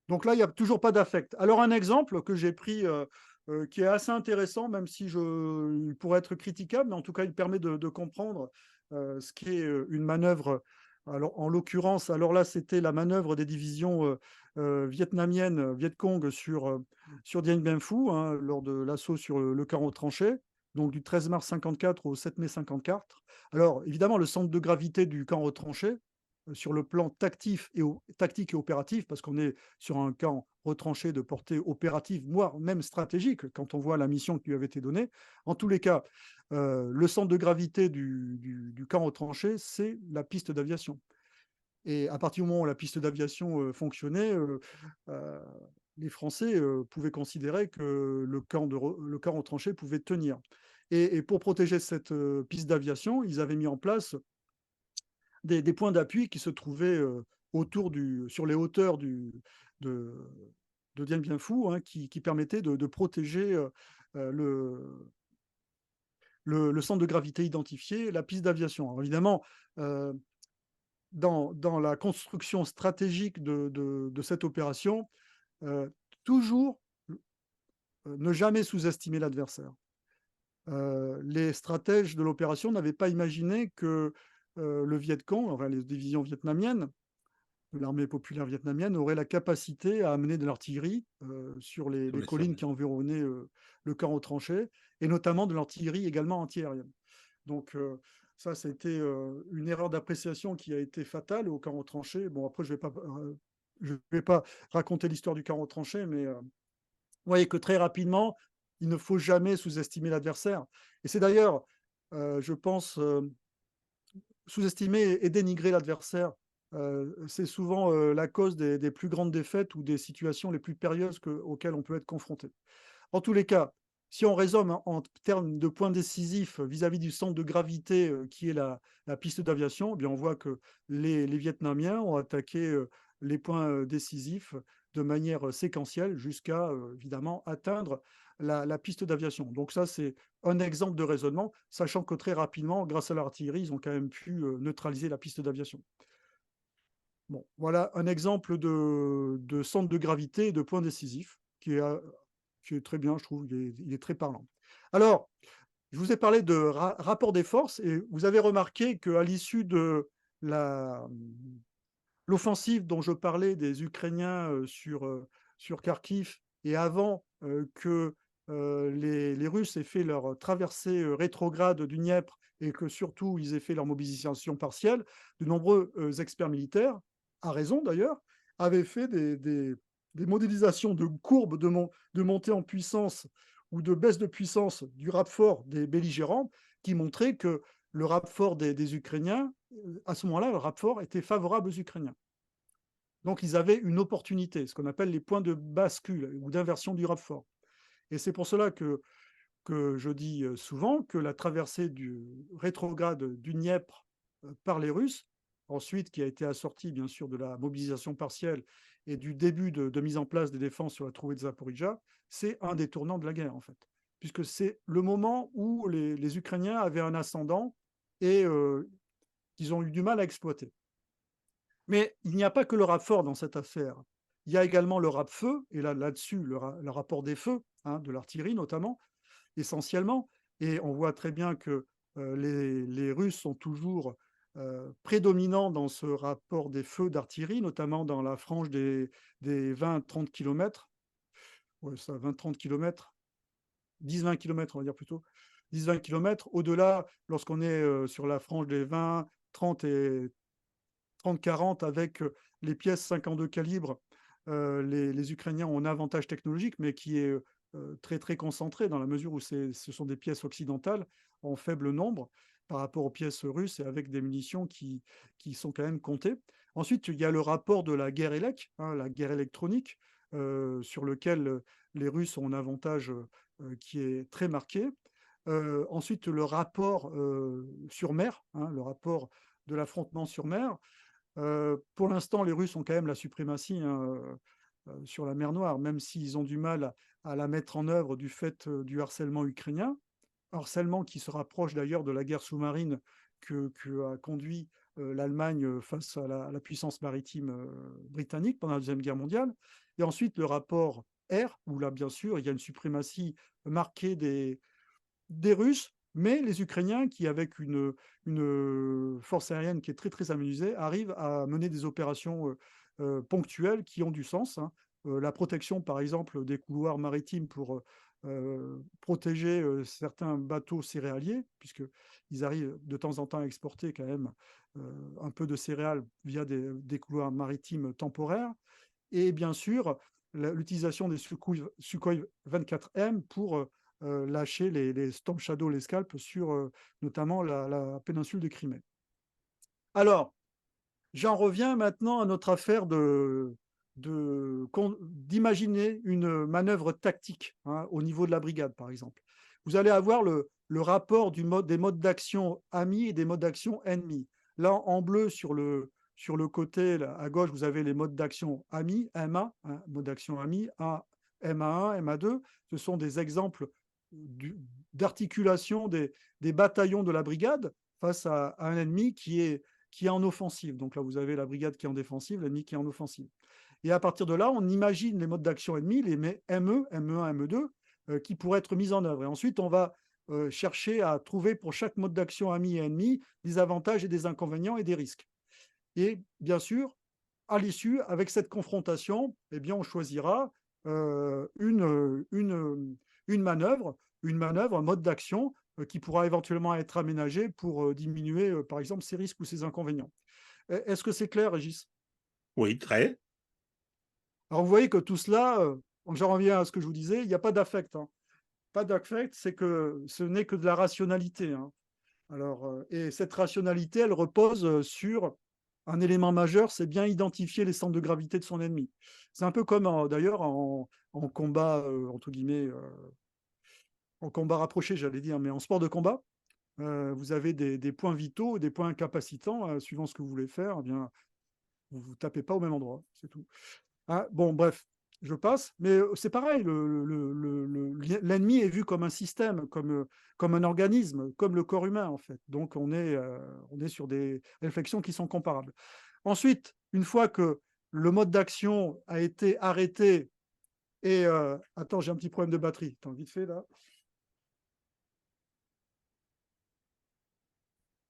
Donc là, il n'y a toujours pas d'affect. Alors, un exemple que j'ai pris qui est assez intéressant, même si il pourrait être critiquable, mais en tout cas, il permet de comprendre ce qu'est une manœuvre. Alors, en l'occurrence, alors là, c'était la manœuvre des divisions vietnamiennes, Viet Cong, sur Dien Bien Phu, hein, lors de l'assaut sur le camp aux tranchées, donc du 13 mars 54 au 7 mai 54. Alors, évidemment, le centre de gravité du camp retranché, sur le plan tactique et opératif, parce qu'on est sur un camp retranché de portée opérative, voire même stratégique, quand on voit la mission qui lui avait été donnée. En tous les cas, le centre de gravité du camp retranché, c'est la piste d'aviation. Et à partir du moment où la piste d'aviation fonctionnait, les Français pouvaient considérer que le camp retranché pouvait tenir. Et pour protéger cette piste d'aviation, ils avaient mis en place des points d'appui qui se trouvaient sur les hauteurs de, de Dien Bien Phu, hein, qui permettaient de protéger le centre de gravité identifié, la piste d'aviation. Alors évidemment, euh, dans la construction stratégique de cette opération, toujours ne jamais sous-estimer l'adversaire. Les stratèges de l'opération n'avaient pas imaginé que le Viet Cong, enfin les divisions vietnamiennes, de l'armée populaire vietnamienne, auraient la capacité à amener de l'artillerie sur Sur les les collines sommets. qui environnaient le camp aux tranchées, et notamment de l'artillerie également antiaérienne. Donc ça, c'était une erreur d'appréciation qui a été fatale au camp aux tranchées. Bon, après, je vais pas raconter l'histoire du camp aux tranchées, mais vous voyez que très rapidement, il ne faut jamais sous-estimer l'adversaire. Et c'est d'ailleurs, je pense, sous-estimer et dénigrer l'adversaire. C'est souvent la cause des plus grandes défaites ou des situations les plus périlleuses auxquelles on peut être confronté. En tous les cas, si on résume en termes de points décisifs vis-à-vis du centre de gravité qui est la piste d'aviation, eh bien on voit que les Vietnamiens ont attaqué les points décisifs de manière séquentielle jusqu'à, évidemment, atteindre la piste d'aviation. Donc ça, c'est un exemple de raisonnement, sachant que très rapidement, grâce à l'artillerie, ils ont quand même pu neutraliser la piste d'aviation. Bon, voilà un exemple de centre de gravité et de point décisif qui est très bien, je trouve, il est très parlant. Alors, je vous ai parlé de rapport des forces et vous avez remarqué qu'à l'issue de la, l'offensive dont je parlais des Ukrainiens sur Kharkiv et avant que les Russes aient fait leur traversée rétrograde du Dniepr et que surtout ils aient fait leur mobilisation partielle, de nombreux experts militaires, à raison d'ailleurs, avaient fait des modélisations de courbes de montée en puissance ou de baisse de puissance du rapport des belligérants qui montraient que le rapport des Ukrainiens, à ce moment-là, le rapport était favorable aux Ukrainiens. Donc, ils avaient une opportunité, ce qu'on appelle les points de bascule ou d'inversion du rapport. Et c'est pour cela que je dis souvent que la traversée du rétrograde du Dniepr par les Russes, ensuite qui a été assortie bien sûr de la mobilisation partielle et du début de mise en place des défenses sur la trouée de Zaporizhzhia, c'est un des tournants de la guerre en fait, puisque c'est le moment où les Ukrainiens avaient un ascendant et qu'ils ont eu du mal à exploiter. Mais il n'y a pas que le rap fort dans cette affaire. Il y a également le rap feu, et là-dessus, le rapport des feux, hein, de l'artillerie notamment, essentiellement. Et on voit très bien que les Russes sont toujours prédominants dans ce rapport des feux d'artillerie, notamment dans la frange des 20-30 km. Ouais, ça, 20-30 km, 10-20 km, on va dire plutôt. 10-20 km. Au-delà, lorsqu'on est sur la frange des 20, 30 et 30-40 avec les pièces 52 calibres, les Ukrainiens ont un avantage technologique, mais qui est très très concentré dans la mesure où ce sont des pièces occidentales en faible nombre par rapport aux pièces russes et avec des munitions qui sont quand même comptées. Ensuite, il y a le rapport de la guerre hein, la guerre électronique, sur lequel les Russes ont un avantage qui est très marqué. Ensuite, le rapport sur mer, hein, le rapport de l'affrontement sur mer. Pour l'instant, les Russes ont quand même la suprématie hein, sur la mer Noire, même s'ils ont du mal à la mettre en œuvre du fait du harcèlement ukrainien, harcèlement qui se rapproche d'ailleurs de la guerre sous-marine que a conduit l'Allemagne face à la puissance maritime britannique pendant la Deuxième Guerre mondiale. Et ensuite, le rapport air, où là, bien sûr, il y a une suprématie marquée des Russes, mais les Ukrainiens qui, avec une force aérienne qui est très très amusée, arrivent à mener des opérations ponctuelles qui ont du sens. Hein. La protection, par exemple, des couloirs maritimes pour protéger certains bateaux céréaliers, puisqu'ils arrivent de temps en temps à exporter quand même un peu de céréales via des couloirs maritimes temporaires. Et bien sûr, l'utilisation des Sukhoi 24M pour lâcher les Storm Shadow, les scalps sur notamment la péninsule de Crimée. Alors, j'en reviens maintenant à notre affaire d'imaginer une manœuvre tactique hein, au niveau de la brigade, par exemple. Vous allez avoir le rapport des modes d'action amis et des modes d'action ennemis. Là, en bleu, sur le côté, là, à gauche, vous avez les modes d'action amis, MA, hein, mode d'action amis, MA1, MA2. Ce sont des exemples d'articulation des bataillons de la brigade face à un ennemi qui est en offensive. Donc là, vous avez la brigade qui est en défensive, l'ennemi qui est en offensive. Et à partir de là, on imagine les modes d'action ennemis, les ME, ME1, ME2, qui pourraient être mis en œuvre. Et ensuite, on va chercher à trouver pour chaque mode d'action ami et ennemi des avantages et des inconvénients et des risques. Et bien sûr, à l'issue, avec cette confrontation, eh bien, on choisira une manœuvre, un mode d'action qui pourra éventuellement être aménagé pour diminuer, par exemple, ces risques ou ces inconvénients. Est-ce que c'est clair, Régis? Oui, très. Alors, vous voyez que tout cela, j'en reviens à ce que je vous disais, il n'y a pas d'affect. Hein. Pas d'affect, c'est que ce n'est que de la rationalité. Hein. Alors, et cette rationalité, elle repose sur un élément majeur, c'est bien identifier les centres de gravité de son ennemi. C'est un peu comme d'ailleurs en combat, entre guillemets, en combat rapproché, j'allais dire, mais en sport de combat. Vous avez des points vitaux, des points incapacitants, suivant ce que vous voulez faire. Eh bien, Vous tapez pas au même endroit, c'est tout. Hein, bon, bref, je passe. Mais c'est pareil, l'ennemi est vu comme un système, comme un organisme, comme le corps humain, en fait. Donc, on est sur des réflexions qui sont comparables. Ensuite, une fois que le mode d'action a été arrêté et... attends, j'ai un petit problème de batterie. Attends, vite fait, là.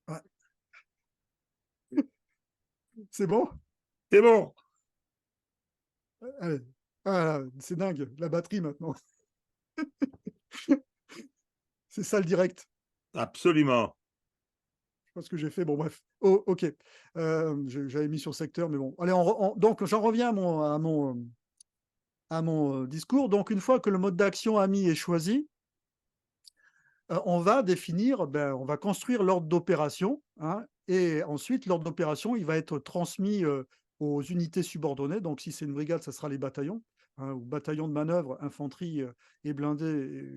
Ouais. C'est bon? C'est bon. Allez. Ah, c'est dingue, la batterie maintenant. C'est ça le direct. Absolument. Je sais pas ce que j'ai fait. Bon, bref. Oh, ok. J'avais mis sur secteur, mais bon. Allez, donc j'en reviens à mon discours. Donc, une fois que le mode d'action ami est choisi, on va définir, ben, on va construire l'ordre d'opération, hein, et ensuite, l'ordre d'opération, il va être transmis aux unités subordonnées. Donc, si c'est une brigade, ça sera les bataillons, hein, ou bataillon de manœuvre, infanterie et blindés,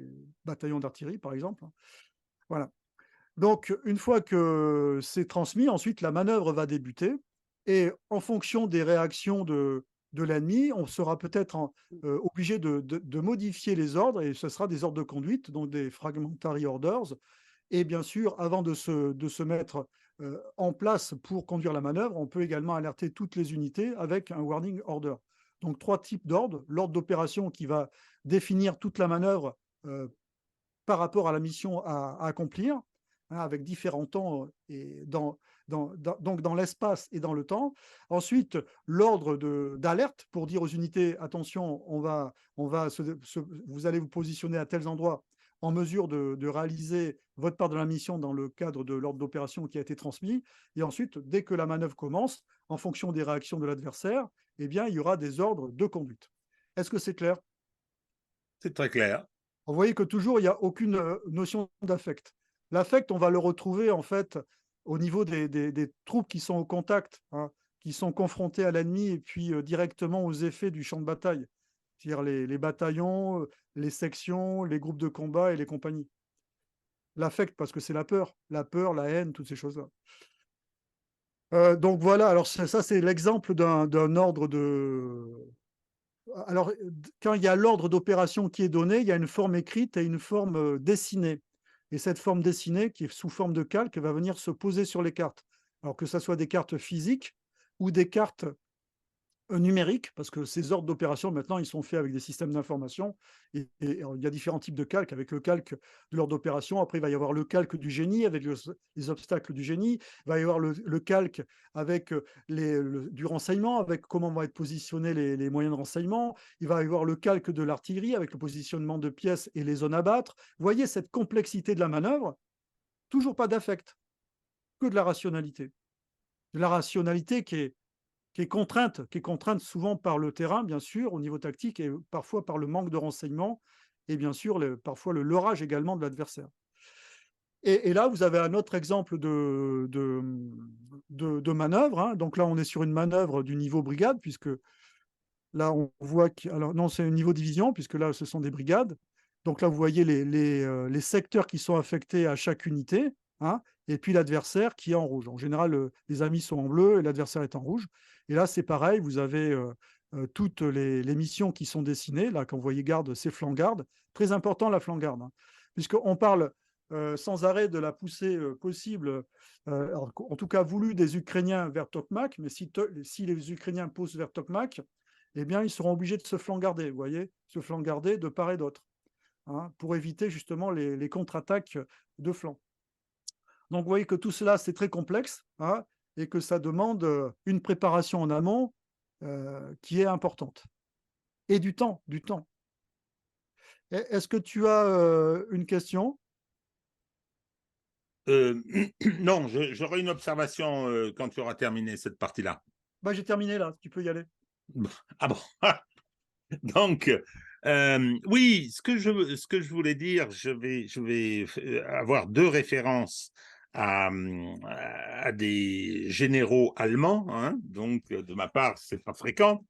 bataillon d'artillerie, par exemple. Voilà. Donc, une fois que c'est transmis, ensuite la manœuvre va débuter et en fonction des réactions de l'ennemi, on sera peut-être obligé de modifier les ordres et ce sera des ordres de conduite, donc des fragmentary orders. Et bien sûr, avant de se mettre en place pour conduire la manœuvre, on peut également alerter toutes les unités avec un warning order. Donc, 3 types d'ordres. L'ordre d'opération qui va définir toute la manœuvre par rapport à la mission à accomplir, hein, avec différents temps et donc dans l'espace et dans le temps. Ensuite, l'ordre d'alerte pour dire aux unités, attention, vous allez vous positionner à tels endroits en mesure de réaliser votre part de la mission dans le cadre de l'ordre d'opération qui a été transmis. Et ensuite, dès que la manœuvre commence, en fonction des réactions de l'adversaire, eh bien, il y aura des ordres de conduite. Est-ce que c'est clair? C'est très clair. Vous voyez que toujours, il n'y a aucune notion d'affect. L'affect, on va le retrouver en fait au niveau des troupes qui sont au contact, hein, qui sont confrontées à l'ennemi et puis directement aux effets du champ de bataille. C'est-à-dire les bataillons, les sections, les groupes de combat et les compagnies. L'affect, parce que c'est la peur, la haine, toutes ces choses-là. Donc voilà, alors ça c'est l'exemple d'un ordre de, alors, quand il y a l'ordre d'opération qui est donné, il y a une forme écrite et une forme dessinée. Et cette forme dessinée, qui est sous forme de calque, va venir se poser sur les cartes. Alors que ce soit des cartes physiques ou des cartes numériques, parce que ces ordres d'opération, maintenant, ils sont faits avec des systèmes d'information. Et il y a différents types de calques. Avec le calque de l'ordre d'opération, après, il va y avoir le calque du génie, avec les obstacles du génie. Il va y avoir le calque avec du renseignement, avec comment vont être positionnés les moyens de renseignement. Il va y avoir le calque de l'artillerie, avec le positionnement de pièces et les zones à battre. Vous voyez cette complexité de la manœuvre, toujours pas d'affect, que de la rationalité. De la rationalité qui est contrainte souvent par le terrain, bien sûr, au niveau tactique, et parfois par le manque de renseignements, et bien sûr, parfois le leurrage également de l'adversaire. Et là, vous avez un autre exemple de manœuvre, hein. Donc là, on est sur une manœuvre du niveau brigade, puisque là, on voit que... Alors non, c'est un niveau division, puisque là, ce sont des brigades. Donc là, vous voyez les secteurs qui sont affectés à chaque unité, hein, et puis l'adversaire qui est en rouge. En général, les amis sont en bleu et l'adversaire est en rouge. Et là, c'est pareil, vous avez toutes les missions qui sont dessinées. Là, quand vous voyez garde, c'est flanc-garde. Très important, la flanc-garde, hein, puisqu'on parle sans arrêt de la poussée possible, en tout cas voulue des Ukrainiens vers Tokmak, mais si les Ukrainiens poussent vers Tokmak, eh bien, ils seront obligés de se flanc-garder, vous voyez, se flanc-garder de part et d'autre, hein, pour éviter justement les contre-attaques de flanc. Donc, vous voyez que tout cela, c'est très complexe, hein, et que ça demande une préparation en amont qui est importante. Et du temps, du temps. Est-ce que tu as une question? Non, j'aurai une observation quand tu auras terminé cette partie-là. Bah, j'ai terminé là, tu peux y aller. Ah bon. Donc, oui, ce que je voulais dire, je vais avoir deux références à des généraux allemands, hein, donc de ma part, c'est pas fréquent.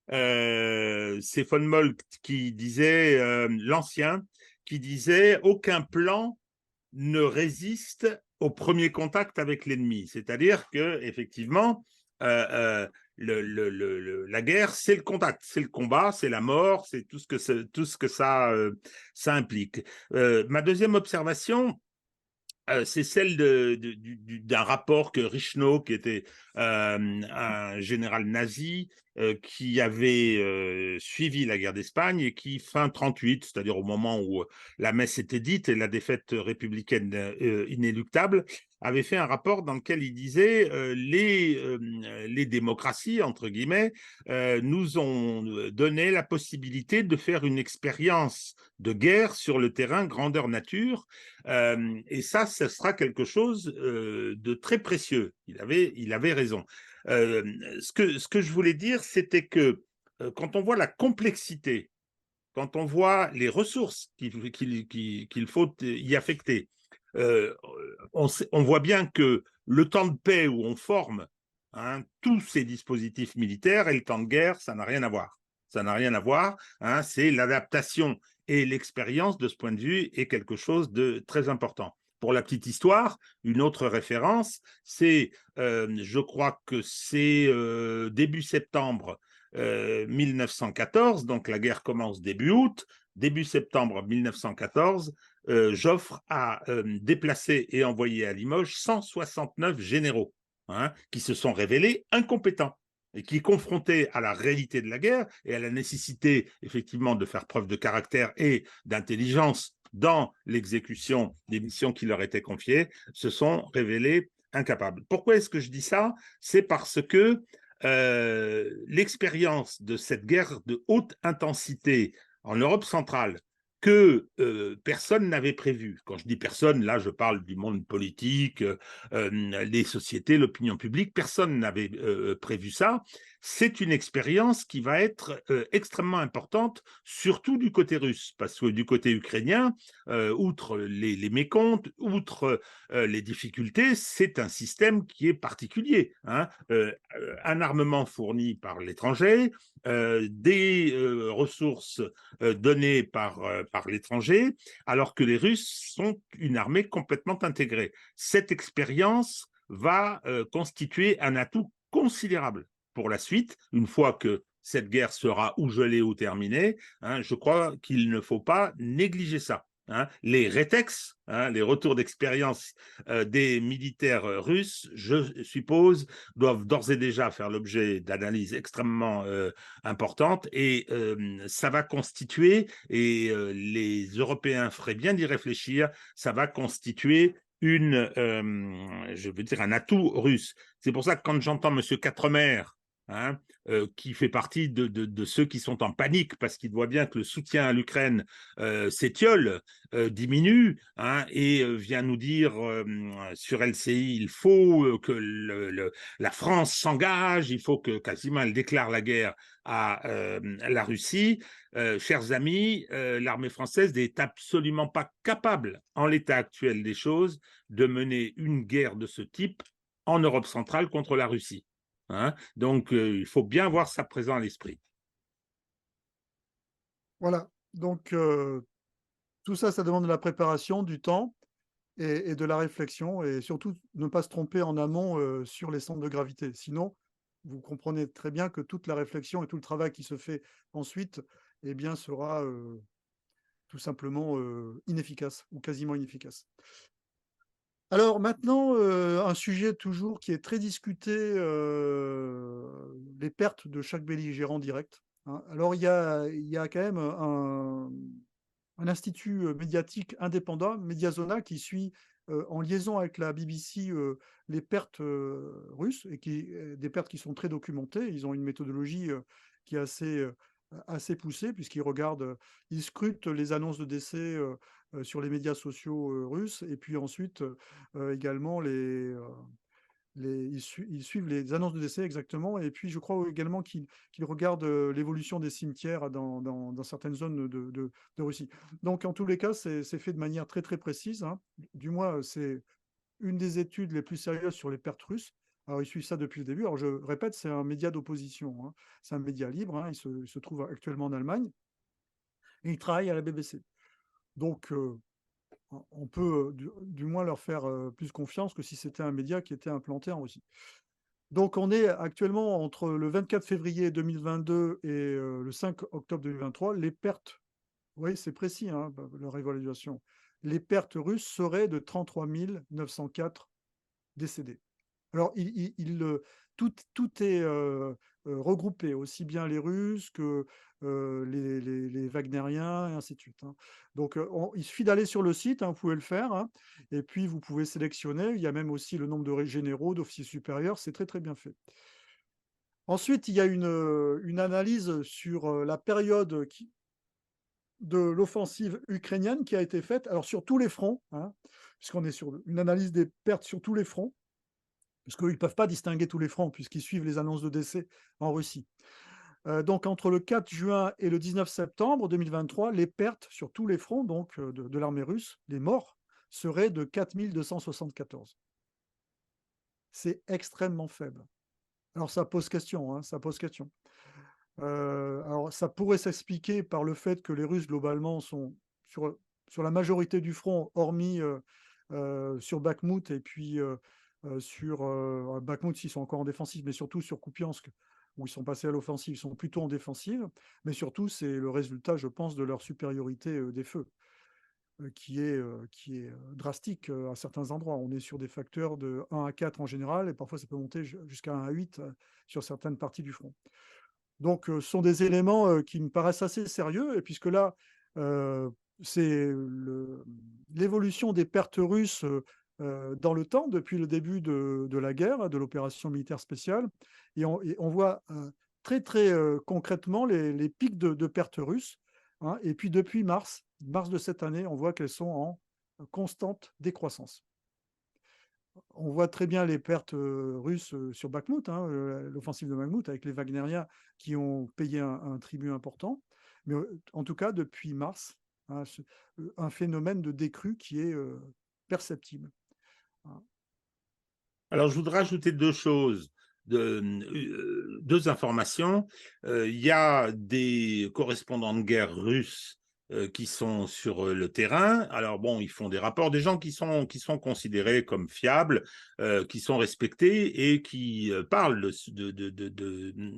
C'est von Moltke qui disait, l'ancien, qui disait « Aucun plan ne résiste au premier contact avec l'ennemi ». C'est-à-dire que effectivement, la guerre, c'est le contact, c'est le combat, c'est la mort, c'est tout ce que ça implique. Ma deuxième observation, c'est celle d'un rapport que Richelieu, qui était un général nazi, qui avait suivi la guerre d'Espagne et qui, fin 38, c'est-à-dire au moment où la messe était dite et la défaite républicaine inéluctable, avait fait un rapport dans lequel il disait les démocraties, entre guillemets, nous ont donné la possibilité de faire une expérience de guerre sur le terrain grandeur nature. Et ça, ce sera quelque chose de très précieux. Il avait raison. Ce que je voulais dire, c'était que quand on voit la complexité, quand on voit les ressources qu'il faut y affecter, euh, on voit bien que le temps de paix où on forme tous ces dispositifs militaires et le temps de guerre, ça n'a rien à voir. Ça n'a rien à voir. C'est l'adaptation et l'expérience de ce point de vue est quelque chose de très important. Pour la petite histoire, une autre référence, c'est, je crois que c'est début septembre 1914, donc la guerre commence début août, début septembre 1914, Joffre a déplacé et envoyé à Limoges 169 généraux qui se sont révélés incompétents et qui, confrontés à la réalité de la guerre et à la nécessité effectivement de faire preuve de caractère et d'intelligence dans l'exécution des missions qui leur étaient confiées, se sont révélés incapables. Pourquoi est-ce que je dis ça? C'est parce que l'expérience de cette guerre de haute intensité en Europe centrale que personne n'avait prévu. Quand je dis personne, là, je parle du monde politique, les sociétés, l'opinion publique. Personne n'avait prévu ça. C'est une expérience qui va être extrêmement importante, surtout du côté russe, parce que du côté ukrainien, outre les mécomptes, outre les difficultés, c'est un système qui est particulier. Un armement fourni par l'étranger, des ressources données par l'étranger, alors que les Russes sont une armée complètement intégrée. Cette expérience va constituer un atout considérable pour la suite, une fois que cette guerre sera ou gelée ou terminée. Je crois qu'il ne faut pas négliger ça. Les rétex, les retours d'expérience des militaires russes, je suppose, doivent d'ores et déjà faire l'objet d'analyses extrêmement importantes et ça va constituer, et les Européens feraient bien d'y réfléchir, ça va constituer je veux dire, un atout russe. C'est pour ça que quand j'entends M. Quatremer, qui fait partie de ceux qui sont en panique parce qu'il voit bien que le soutien à l'Ukraine s'étiole, diminue, et vient nous dire sur LCI, il faut que la France s'engage, il faut que quasiment elle déclare la guerre à la Russie. Chers amis, l'armée française n'est absolument pas capable, en l'état actuel des choses, de mener une guerre de ce type en Europe centrale contre la Russie. Donc, il faut bien avoir ça présent à l'esprit. Voilà. Donc, tout ça, ça demande de la préparation, du temps et de la réflexion, et surtout ne pas se tromper en amont sur les centres de gravité. Sinon, vous comprenez très bien que toute la réflexion et tout le travail qui se fait ensuite, eh bien, sera tout simplement inefficace ou quasiment inefficace. Alors maintenant, un sujet toujours qui est très discuté, les pertes de chaque belligérant direct, Alors il y a quand même un institut médiatique indépendant, Mediazona, qui suit en liaison avec la BBC les pertes russes, et des pertes qui sont très documentées. Ils ont une méthodologie qui est assez poussée, puisqu'ils regardent, ils scrutent les annonces de décès sur les médias sociaux russes, et puis ensuite également ils suivent les annonces de décès exactement, et puis je crois également qu'ils regardent l'évolution des cimetières dans certaines zones de Russie. Donc en tous les cas, c'est fait de manière très très précise. Du moins, c'est une des études les plus sérieuses sur les pertes russes. Alors ils suivent ça depuis le début. Alors je répète, c'est un média d'opposition. C'est un média libre. Il se trouve actuellement en Allemagne et il travaille à la BBC. Donc on peut du moins leur faire plus confiance que si c'était un média qui était implanté en Russie. Donc on est actuellement entre le 24 février 2022 et le 5 octobre 2023, les pertes, oui, c'est précis, hein, leur évaluation. Les pertes russes seraient de 33 904 décédés. Alors, tout est regroupé, aussi bien les Russes que les Wagnériens, et ainsi de suite, hein. Donc, il suffit d'aller sur le site, hein, vous pouvez le faire, hein, et puis vous pouvez sélectionner. Il y a même aussi le nombre de généraux, d'officiers supérieurs, c'est très très bien fait. Ensuite, il y a une analyse sur la période de l'offensive ukrainienne qui a été faite, alors sur tous les fronts, hein, puisqu'on est sur une analyse des pertes sur tous les fronts, parce qu'ils ne peuvent pas distinguer tous les fronts, puisqu'ils suivent les annonces de décès en Russie. Donc, entre le 4 juin et le 19 septembre 2023, les pertes sur tous les fronts donc, de l'armée russe, les morts, seraient de 4 274. C'est extrêmement faible. Alors, ça pose question, hein, ça pose question. Alors, ça pourrait s'expliquer par le fait que les Russes, globalement, sont sur la majorité du front, hormis sur Bakhmout et puis sur Bakhmout, s'ils sont encore en défensive, mais surtout sur Kupiansk, où ils sont passés à l'offensive, ils sont plutôt en défensive. Mais surtout, c'est le résultat, je pense, de leur supériorité des feux, qui est drastique à certains endroits. On est sur des facteurs de 1 à 4 en général, et parfois ça peut monter jusqu'à 1 à 8 sur certaines parties du front. Donc, ce sont des éléments qui me paraissent assez sérieux, et puisque là, euh, c'est l'évolution des pertes russes dans le temps, depuis le début de la guerre, de l'opération militaire spéciale, et on voit très, très concrètement les pics de pertes russes, hein, et puis depuis mars de cette année, on voit qu'elles sont en constante décroissance. On voit très bien les pertes russes sur Bakhmout, hein, l'offensive de Bakhmout, avec les Wagnériens qui ont payé un tribut important. Mais en tout cas, depuis mars, hein, un phénomène de décrue qui est perceptible, hein. Alors, je voudrais ajouter deux choses, deux informations. Il y a des correspondants de guerre russes qui sont sur le terrain. Alors bon, ils font des rapports, des gens qui sont considérés comme fiables, qui sont respectés et qui parlent de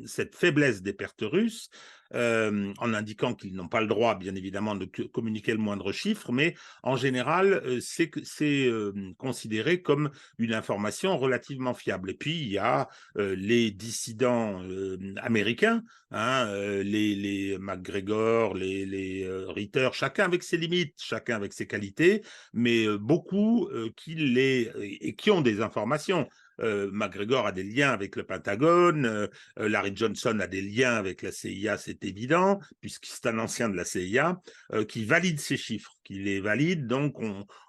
cette faiblesse des pertes russes, en indiquant qu'ils n'ont pas le droit, bien évidemment, de communiquer le moindre chiffre, mais en général, c'est considéré comme une information relativement fiable. Et puis, il y a les dissidents américains, hein, les McGregor, les Ritter, chacun avec ses limites, chacun avec ses qualités, mais beaucoup qui ont des informations. McGregor a des liens avec le Pentagone, Larry Johnson a des liens avec la CIA, c'est évident, puisque c'est un ancien de la CIA, qui valide ces chiffres, qui les valide, donc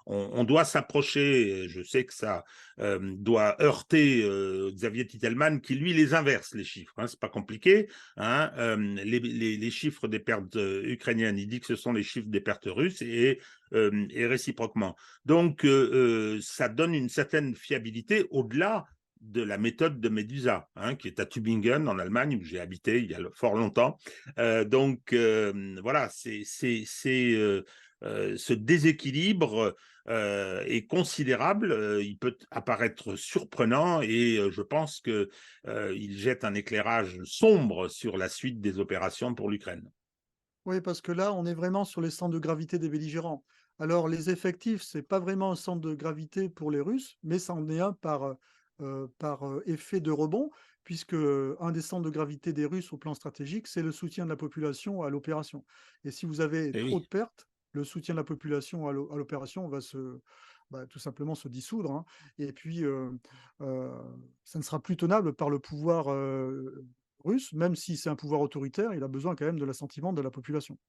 on doit s'approcher, je sais que ça doit heurter Xavier Titelman, qui lui les inverse, les chiffres, hein, c'est pas compliqué, hein, les chiffres des pertes ukrainiennes, il dit que ce sont les chiffres des pertes russes, et réciproquement. Donc, ça donne une certaine fiabilité au-delà de la méthode de Medusa, hein, qui est à Tübingen, en Allemagne, où j'ai habité il y a fort longtemps. Donc, voilà, ce déséquilibre est considérable. Il peut apparaître surprenant, et je pense qu'il jette un éclairage sombre sur la suite des opérations pour l'Ukraine. Oui, parce que là, on est vraiment sur les centres de gravité des belligérants. Alors, les effectifs, c'est pas vraiment un centre de gravité pour les Russes, mais ça en est un par effet de rebond, puisque un des centres de gravité des Russes au plan stratégique, c'est le soutien de la population à l'opération. Et si vous avez Et trop oui. de pertes, le soutien de la population à l'opération va tout simplement se dissoudre, hein. Et puis, euh, ça ne sera plus tenable par le pouvoir russe, même si c'est un pouvoir autoritaire, il a besoin quand même de l'assentiment de la population.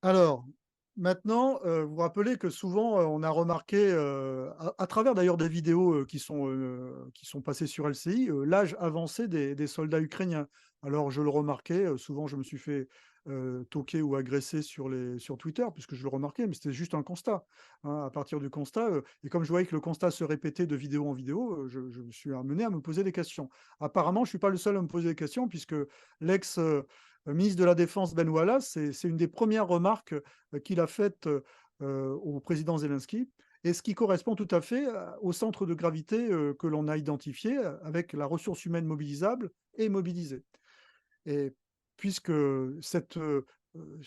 Alors, maintenant, vous vous rappelez que souvent, on a remarqué, à travers d'ailleurs des vidéos qui sont passées sur LCI, l'âge avancé des soldats ukrainiens. Alors, je le remarquais, souvent je me suis fait toquer ou agresser sur Twitter, puisque je le remarquais, mais c'était juste un constat, hein. À partir du constat, et comme je voyais que le constat se répétait de vidéo en vidéo, je me suis amené à me poser des questions. Apparemment, je ne suis pas le seul à me poser des questions, puisque l'ex ministre de la Défense Ben Wallace, c'est une des premières remarques qu'il a faites au président Zelensky. et ce qui correspond tout à fait au centre de gravité que l'on a identifié avec la ressource humaine mobilisable et mobilisée. Et puisque cette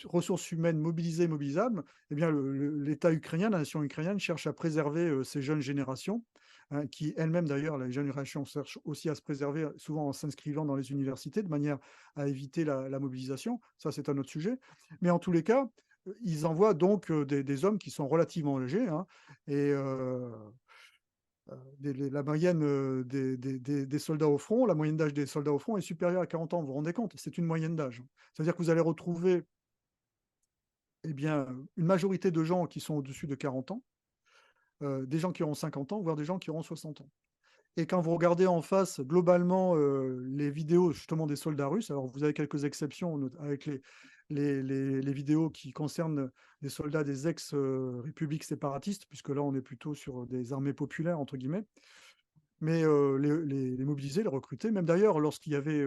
ressource humaine mobilisée, mobilisable, eh bien, l'État ukrainien, la nation ukrainienne cherche à préserver ces jeunes générations, hein, qui elles-mêmes d'ailleurs, les jeunes générations cherchent aussi à se préserver, souvent en s'inscrivant dans les universités, de manière à éviter la mobilisation. Ça, c'est un autre sujet. Mais en tous les cas, ils envoient donc des hommes qui sont relativement âgés, hein, et la moyenne des soldats au front, la moyenne d'âge des soldats au front est supérieure à 40 ans. Vous vous rendez compte? C'est une moyenne d'âge. C'est-à-dire que vous allez retrouver, eh bien, une majorité de gens qui sont au-dessus de 40 ans, des gens qui auront 50 ans, voire des gens qui auront 60 ans. Et quand vous regardez en face, globalement, les vidéos justement des soldats russes, alors vous avez quelques exceptions avec les vidéos qui concernent des soldats des ex-républiques séparatistes, puisque là on est plutôt sur des armées populaires, entre guillemets. Mais les mobilisés, les recrutés, même d'ailleurs lorsqu'il y avait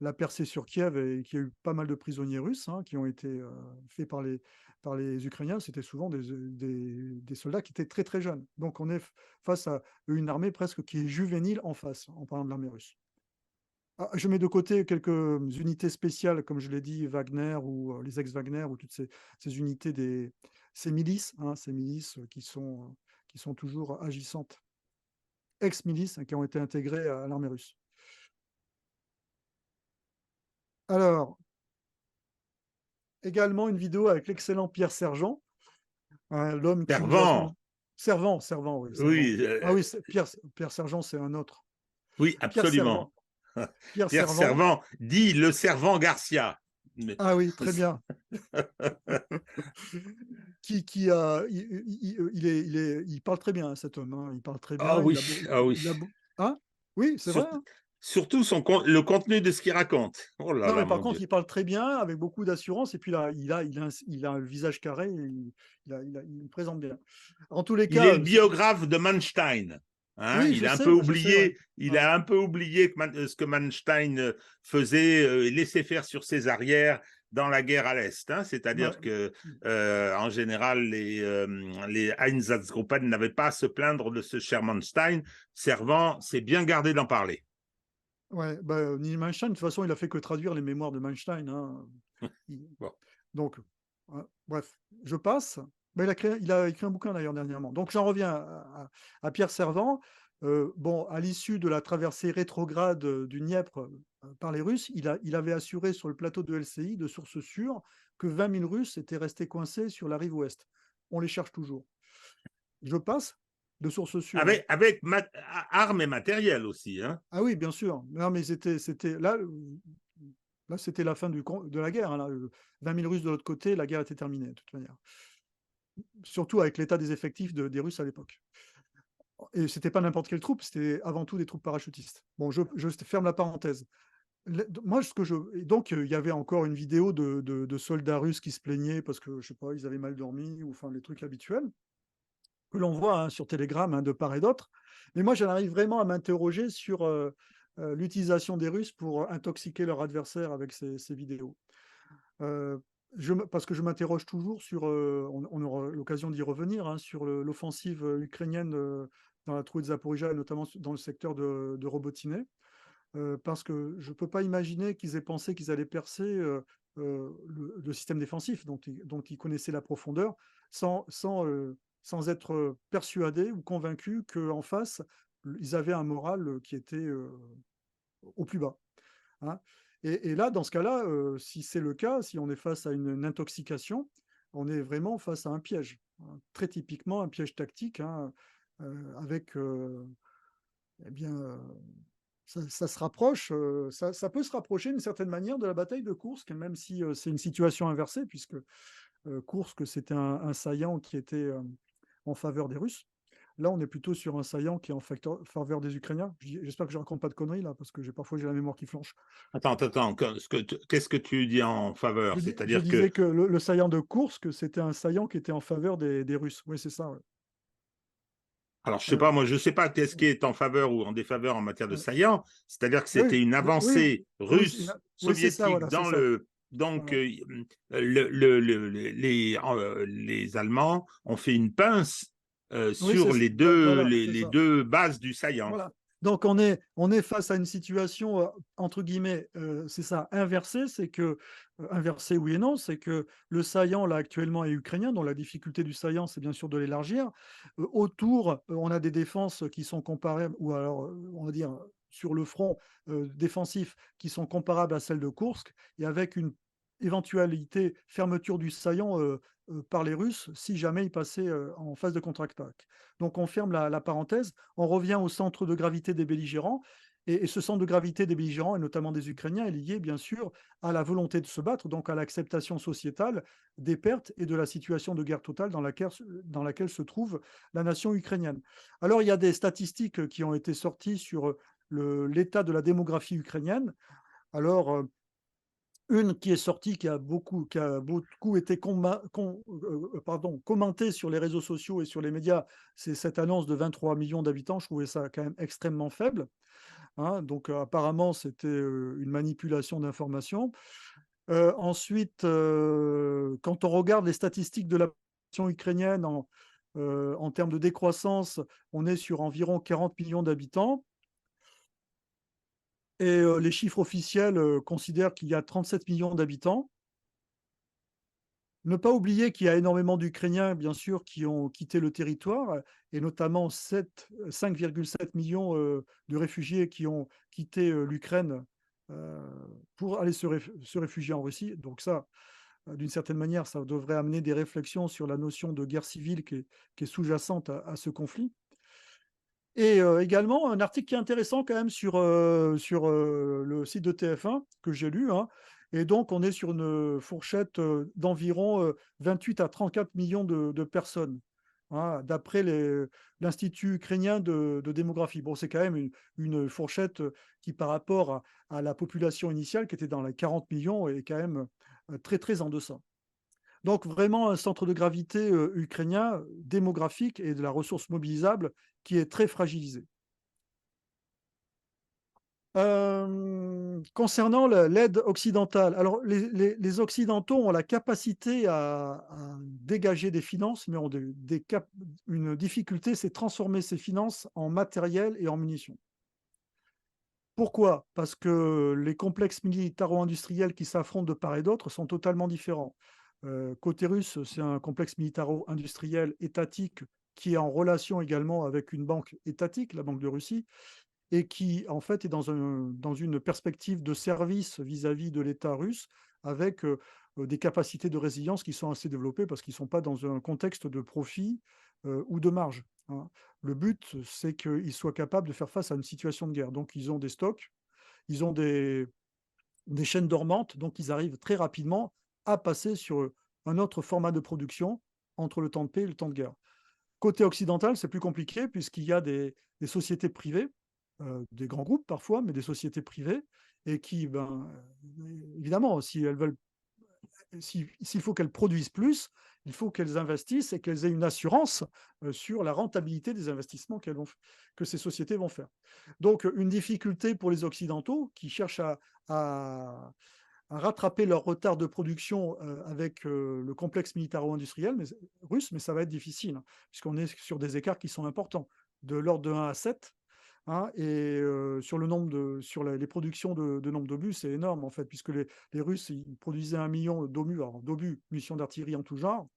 la percée sur Kiev et qu'il y a eu pas mal de prisonniers russes, hein, qui ont été faits par les Ukrainiens, c'était souvent des soldats qui étaient très très jeunes. Donc on est face à une armée presque qui est juvénile en face, en parlant de l'armée russe. Ah, je mets de côté quelques unités spéciales, comme je l'ai dit, Wagner ou les ex-Wagner, ou toutes ces unités, ces milices, hein, ces milices qui sont toujours agissantes, ex-milices, hein, qui ont été intégrées à l'armée russe. Alors, également une vidéo avec l'excellent Pierre Sergent, hein, l'homme qui nous a... Servant, Servant, oui, Servant. oui, Ah oui, Pierre Sergent, c'est un autre. oui, Pierre absolument. Servant. Pierre Pierre Servant. Servant, dit le Servant Garcia. Mais- Ah oui, très bien. Qui a, il parle très bien, cet homme, hein, il parle très Ah bien, oui, ah oui. hein? Oui, c'est vrai, Sur- hein. Surtout le contenu de ce qu'il raconte. Oh là Non, là, mais par mon contre, Dieu. il parle très bien, avec beaucoup d'assurance, et puis là, il a un visage carré, et il présente bien. En tous les Il est le cas, biographe de Manstein. Hein, oui, je sais, ouais. il Ouais, a un peu oublié ce que Manstein faisait et laissait faire sur ses arrières dans la guerre à l'Est. Hein, ouais. c'est-à-dire que, en général, les Einsatzgruppen n'avaient pas à se plaindre de ce cher Manstein. Servant s'est bien gardé d'en parler. Ouais, bah, Neil Manstein, de toute façon, il a fait que traduire les mémoires de Manstein, hein. Il- Bon. Donc, bref, je passe. Bah, il a écrit un bouquin d'ailleurs dernièrement. Donc, j'en reviens à Pierre Servant. Bon, à l'issue de la traversée rétrograde du Dniepr par les Russes, il avait assuré sur le plateau de LCI, de sources sûres, que 20 000 Russes étaient restés coincés sur la rive ouest. On les cherche toujours. Je passe de sources sûres, hein. Avec armes et matériel aussi. Hein. Ah oui, bien sûr. Non, mais là, c'était la fin de la guerre, hein, là. 20 000 Russes de l'autre côté, la guerre était terminée, de toute manière. Surtout avec l'état des effectifs des Russes à l'époque. Et c'était pas n'importe quelle troupe, c'était avant tout des troupes parachutistes. Bon, je ferme la parenthèse. Moi, donc, il y avait encore une vidéo de soldats russes qui se plaignaient parce que, je sais pas, ils avaient mal dormi, ou enfin les trucs habituels que l'on voit, hein, sur Telegram, hein, de part et d'autre. Mais moi, j'en arrive vraiment à m'interroger sur l'utilisation des Russes pour intoxiquer leur adversaire avec ces vidéos. Euh, Parce que je m'interroge toujours sur, on aura l'occasion d'y revenir, hein, sur l'offensive ukrainienne dans la trouée de Zaporijia, et notamment dans le secteur de Robotiné, parce que je ne peux pas imaginer qu'ils aient pensé qu'ils allaient percer le système défensif dont ils connaissaient la profondeur, sans être persuadés ou convaincus qu'en face, ils avaient un moral qui était au plus bas, hein. Et là, dans ce cas-là, si c'est le cas, si on est face à une intoxication, on est vraiment face à un piège, hein, très typiquement un piège tactique, hein, avec, eh bien, ça se rapproche, ça peut se rapprocher d'une certaine manière de la bataille de Koursk, même si c'est une situation inversée, puisque Koursk, c'était un saillant qui était en faveur des Russes. Là, on est plutôt sur un saillant qui est en faveur des Ukrainiens. J'espère que je ne raconte pas de conneries là, parce que parfois j'ai la mémoire qui flanche. Attends. Qu'est-ce que tu dis en faveur? Je C'est-à-dire que disais que le saillant de Koursk, c'était un saillant qui était en faveur des Russes. Oui, c'est ça. Ouais. alors, je sais Euh, pas, moi, je sais pas qu'est-ce qui est en faveur ou en défaveur en matière de euh, saillant. C'est-à-dire que oui, c'était une oui, avancée oui, russe, oui, c'est ça, soviétique voilà, c'est dans ça. le. Donc, Voilà. les Allemands ont fait une pince Oui, sur voilà, c'est les ça. deux bases du saillant. Voilà. Donc on est face à une situation entre guillemets, c'est ça, inversée, c'est que inversée oui et non, c'est que le saillant là actuellement est ukrainien, dont la difficulté du saillant, c'est bien sûr de l'élargir. Autour, on a des défenses qui sont comparables, ou alors on va dire sur le front défensif, qui sont comparables à celles de Koursk, et avec une éventualité fermeture du saillant par les Russes si jamais ils passaient en phase de contre-attaque. Donc on ferme la parenthèse, on revient au centre de gravité des belligérants, et ce centre de gravité des belligérants, et notamment des Ukrainiens, est lié bien sûr à la volonté de se battre, donc à l'acceptation sociétale des pertes et de la situation de guerre totale dans laquelle se trouve la nation ukrainienne. Alors il y a des statistiques qui ont été sorties sur l'état de la démographie ukrainienne. Alors, une qui est sortie, qui a beaucoup été commentée sur les réseaux sociaux et sur les médias, c'est cette annonce de 23 millions d'habitants. Je trouvais ça quand même extrêmement faible, hein. Donc, apparemment, c'était une manipulation d'informations. Ensuite, quand on regarde les statistiques de la population ukrainienne en termes de décroissance, on est sur environ 40 millions d'habitants. Et les chiffres officiels considèrent qu'il y a 37 millions d'habitants. Ne pas oublier qu'il y a énormément d'Ukrainiens, bien sûr, qui ont quitté le territoire, et notamment 5,7 millions de réfugiés qui ont quitté l'Ukraine euh, pour aller se réfugier en Russie. Donc ça, d'une certaine manière, ça devrait amener des réflexions sur la notion de guerre civile qui est sous-jacente à ce conflit. Et également, un article qui est intéressant quand même sur le site de TF1 que j'ai lu, hein. Et donc, on est sur une fourchette d'environ 28 à 34 millions de personnes, hein, d'après l'Institut ukrainien de démographie. Bon, c'est quand même une fourchette qui, par rapport à la population initiale, qui était dans les 40 millions, est quand même très, très en deçà. Donc vraiment un centre de gravité ukrainien démographique et de la ressource mobilisable qui est très fragilisé. Concernant l'aide occidentale, alors les Occidentaux ont la capacité à dégager des finances, mais ont une difficulté, c'est transformer ces finances en matériel et en munitions. Pourquoi? Parce que les complexes militaro-industriels qui s'affrontent de part et d'autre sont totalement différents. Côté russe, c'est un complexe militaro-industriel étatique qui est en relation également avec une banque étatique, la Banque de Russie, et qui en fait est dans une perspective de service vis-à-vis de l'État russe, avec des capacités de résilience qui sont assez développées parce qu'ils ne sont pas dans un contexte de profit ou de marge, hein. Le but, c'est qu'ils soient capables de faire face à une situation de guerre. Donc, ils ont des stocks, ils ont des chaînes dormantes, donc ils arrivent très rapidement à passer sur un autre format de production entre le temps de paix et le temps de guerre. Côté occidental, c'est plus compliqué puisqu'il y a des sociétés privées, des grands groupes parfois, mais des sociétés privées, et qui, ben, évidemment, si elles veulent s'il faut qu'elles produisent plus, il faut qu'elles investissent et qu'elles aient une assurance sur la rentabilité des investissements que ces sociétés vont faire. Donc, une difficulté pour les Occidentaux qui cherchent à rattraper leur retard de production avec le complexe militaro-industriel russe, mais ça va être difficile, hein, puisqu'on est sur des écarts qui sont importants, de l'ordre de 1 à 7. Hein, et sur les productions de nombre d'obus, c'est énorme en fait, puisque les Russes ils produisaient 1 million d'obus, alors d'obus, munitions d'artillerie en tout genre,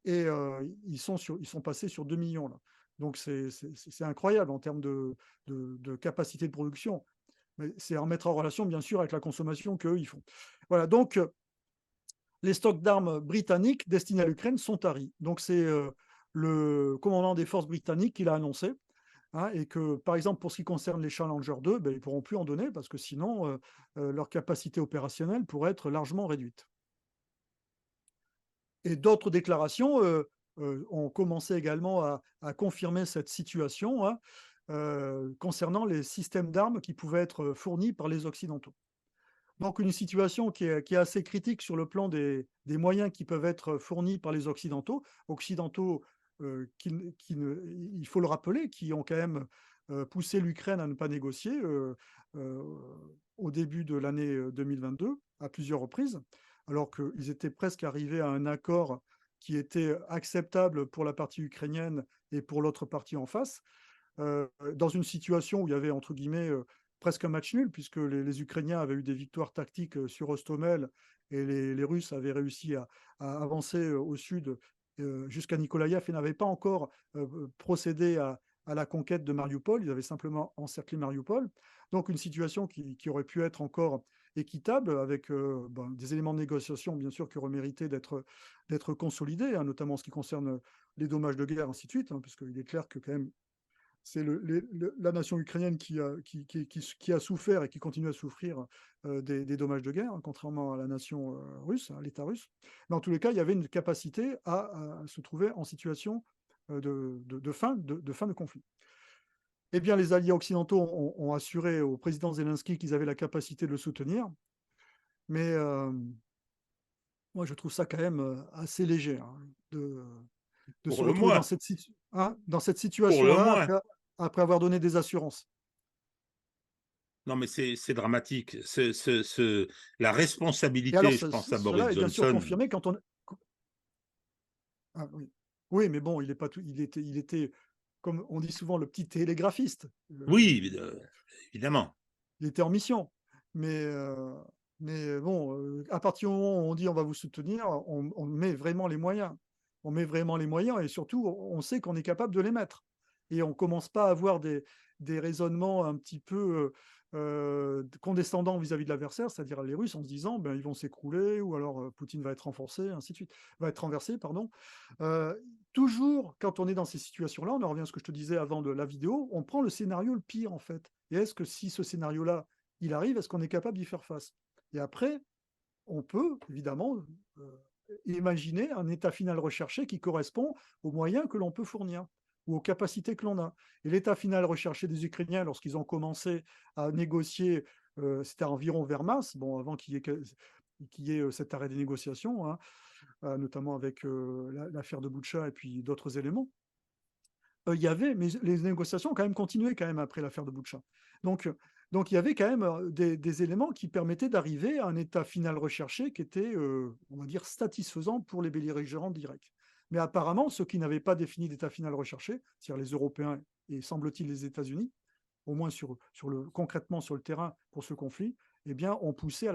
et ils sont passés sur 2 millions là. Donc c'est incroyable en termes de capacité de production. Mais c'est à remettre en relation bien sûr avec la consommation qu'eux ils font. Voilà, donc les stocks d'armes britanniques destinés à l'Ukraine sont taris. Donc c'est le commandant des forces britanniques qui l'a annoncé. Hein, et que, par exemple, pour ce qui concerne les Challenger 2, ben, ils ne pourront plus en donner parce que sinon, leur capacité opérationnelle pourrait être largement réduite. Et d'autres déclarations ont commencé également à confirmer cette situation, hein, concernant les systèmes d'armes qui pouvaient être fournis par les Occidentaux. Donc une situation qui est assez critique sur le plan des moyens qui peuvent être fournis par les Occidentaux il faut le rappeler, qui ont quand même poussé l'Ukraine à ne pas négocier euh, au début de l'année 2022 à plusieurs reprises, alors qu'ils étaient presque arrivés à un accord qui était acceptable pour la partie ukrainienne et pour l'autre partie en face, dans une situation où il y avait, entre guillemets, presque un match nul, puisque les Ukrainiens avaient eu des victoires tactiques sur Hostomel et les Russes avaient réussi à avancer au sud jusqu'à Nikolaïev et n'avaient pas encore procédé à la conquête de Mariupol. Ils avaient simplement encerclé Mariupol. Donc une situation qui aurait pu être encore équitable, avec des éléments de négociation, bien sûr, qui auraient mérité d'être consolidés, hein, notamment en ce qui concerne les dommages de guerre, ainsi de suite, hein, puisqu'il est clair que quand même c'est la nation ukrainienne qui a souffert et qui continue à souffrir des dommages de guerre, hein, contrairement à la nation russe, à l'État russe. Mais en tous les cas, il y avait une capacité à se trouver en situation de fin de conflit. Eh bien, les alliés occidentaux ont assuré au président Zelensky qu'ils avaient la capacité de le soutenir, mais moi, je trouve ça quand même assez léger, hein, de se Pour le retrouver moins, dans cette pour le situation-là moins. après avoir donné des assurances. Non, mais c'est dramatique. La Et alors, responsabilité, je pense à Boris cela est bien sûr Johnson. confirmé quand on. Ah, oui. Oui, mais bon, il est pas tout. Il était, comme on dit souvent, le petit télégraphiste. Oui, évidemment. Il était en mission. Mais, euh, mais bon, à partir du moment où on dit on va vous soutenir, on met vraiment les moyens. On met vraiment les moyens et surtout, on sait qu'on est capable de les mettre. Et on ne commence pas à avoir des raisonnements un petit peu condescendants vis-à-vis de l'adversaire, c'est-à-dire les Russes, en se disant ben, ils vont s'écrouler ou alors Poutine va être renforcé, ainsi de suite, va être renversé, pardon. Euh, Toujours, quand on est dans ces situations-là, on en revient à ce que je te disais avant de la vidéo, on prend le scénario le pire en fait. Et est-ce que si ce scénario-là, il arrive, est-ce qu'on est capable d'y faire face? Et après, on peut évidemment imaginer un état final recherché qui correspond aux moyens que l'on peut fournir ou aux capacités que l'on a. Et l'état final recherché des Ukrainiens, lorsqu'ils ont commencé à négocier, c'était environ vers mars, bon, avant qu'il y ait cet arrêt des négociations, hein, notamment avec l'affaire de Boutcha et puis d'autres éléments. Il y avait, mais les négociations ont quand même continué quand même après l'affaire de Boutcha. Donc, donc il y avait quand même des éléments qui permettaient d'arriver à un état final recherché qui était, on va dire, satisfaisant pour les belligérants directs. Mais apparemment, ceux qui n'avaient pas défini d'état final recherché, c'est-à-dire les Européens et semble-t-il les États-Unis, au moins concrètement sur le terrain pour ce conflit, eh bien, ont poussé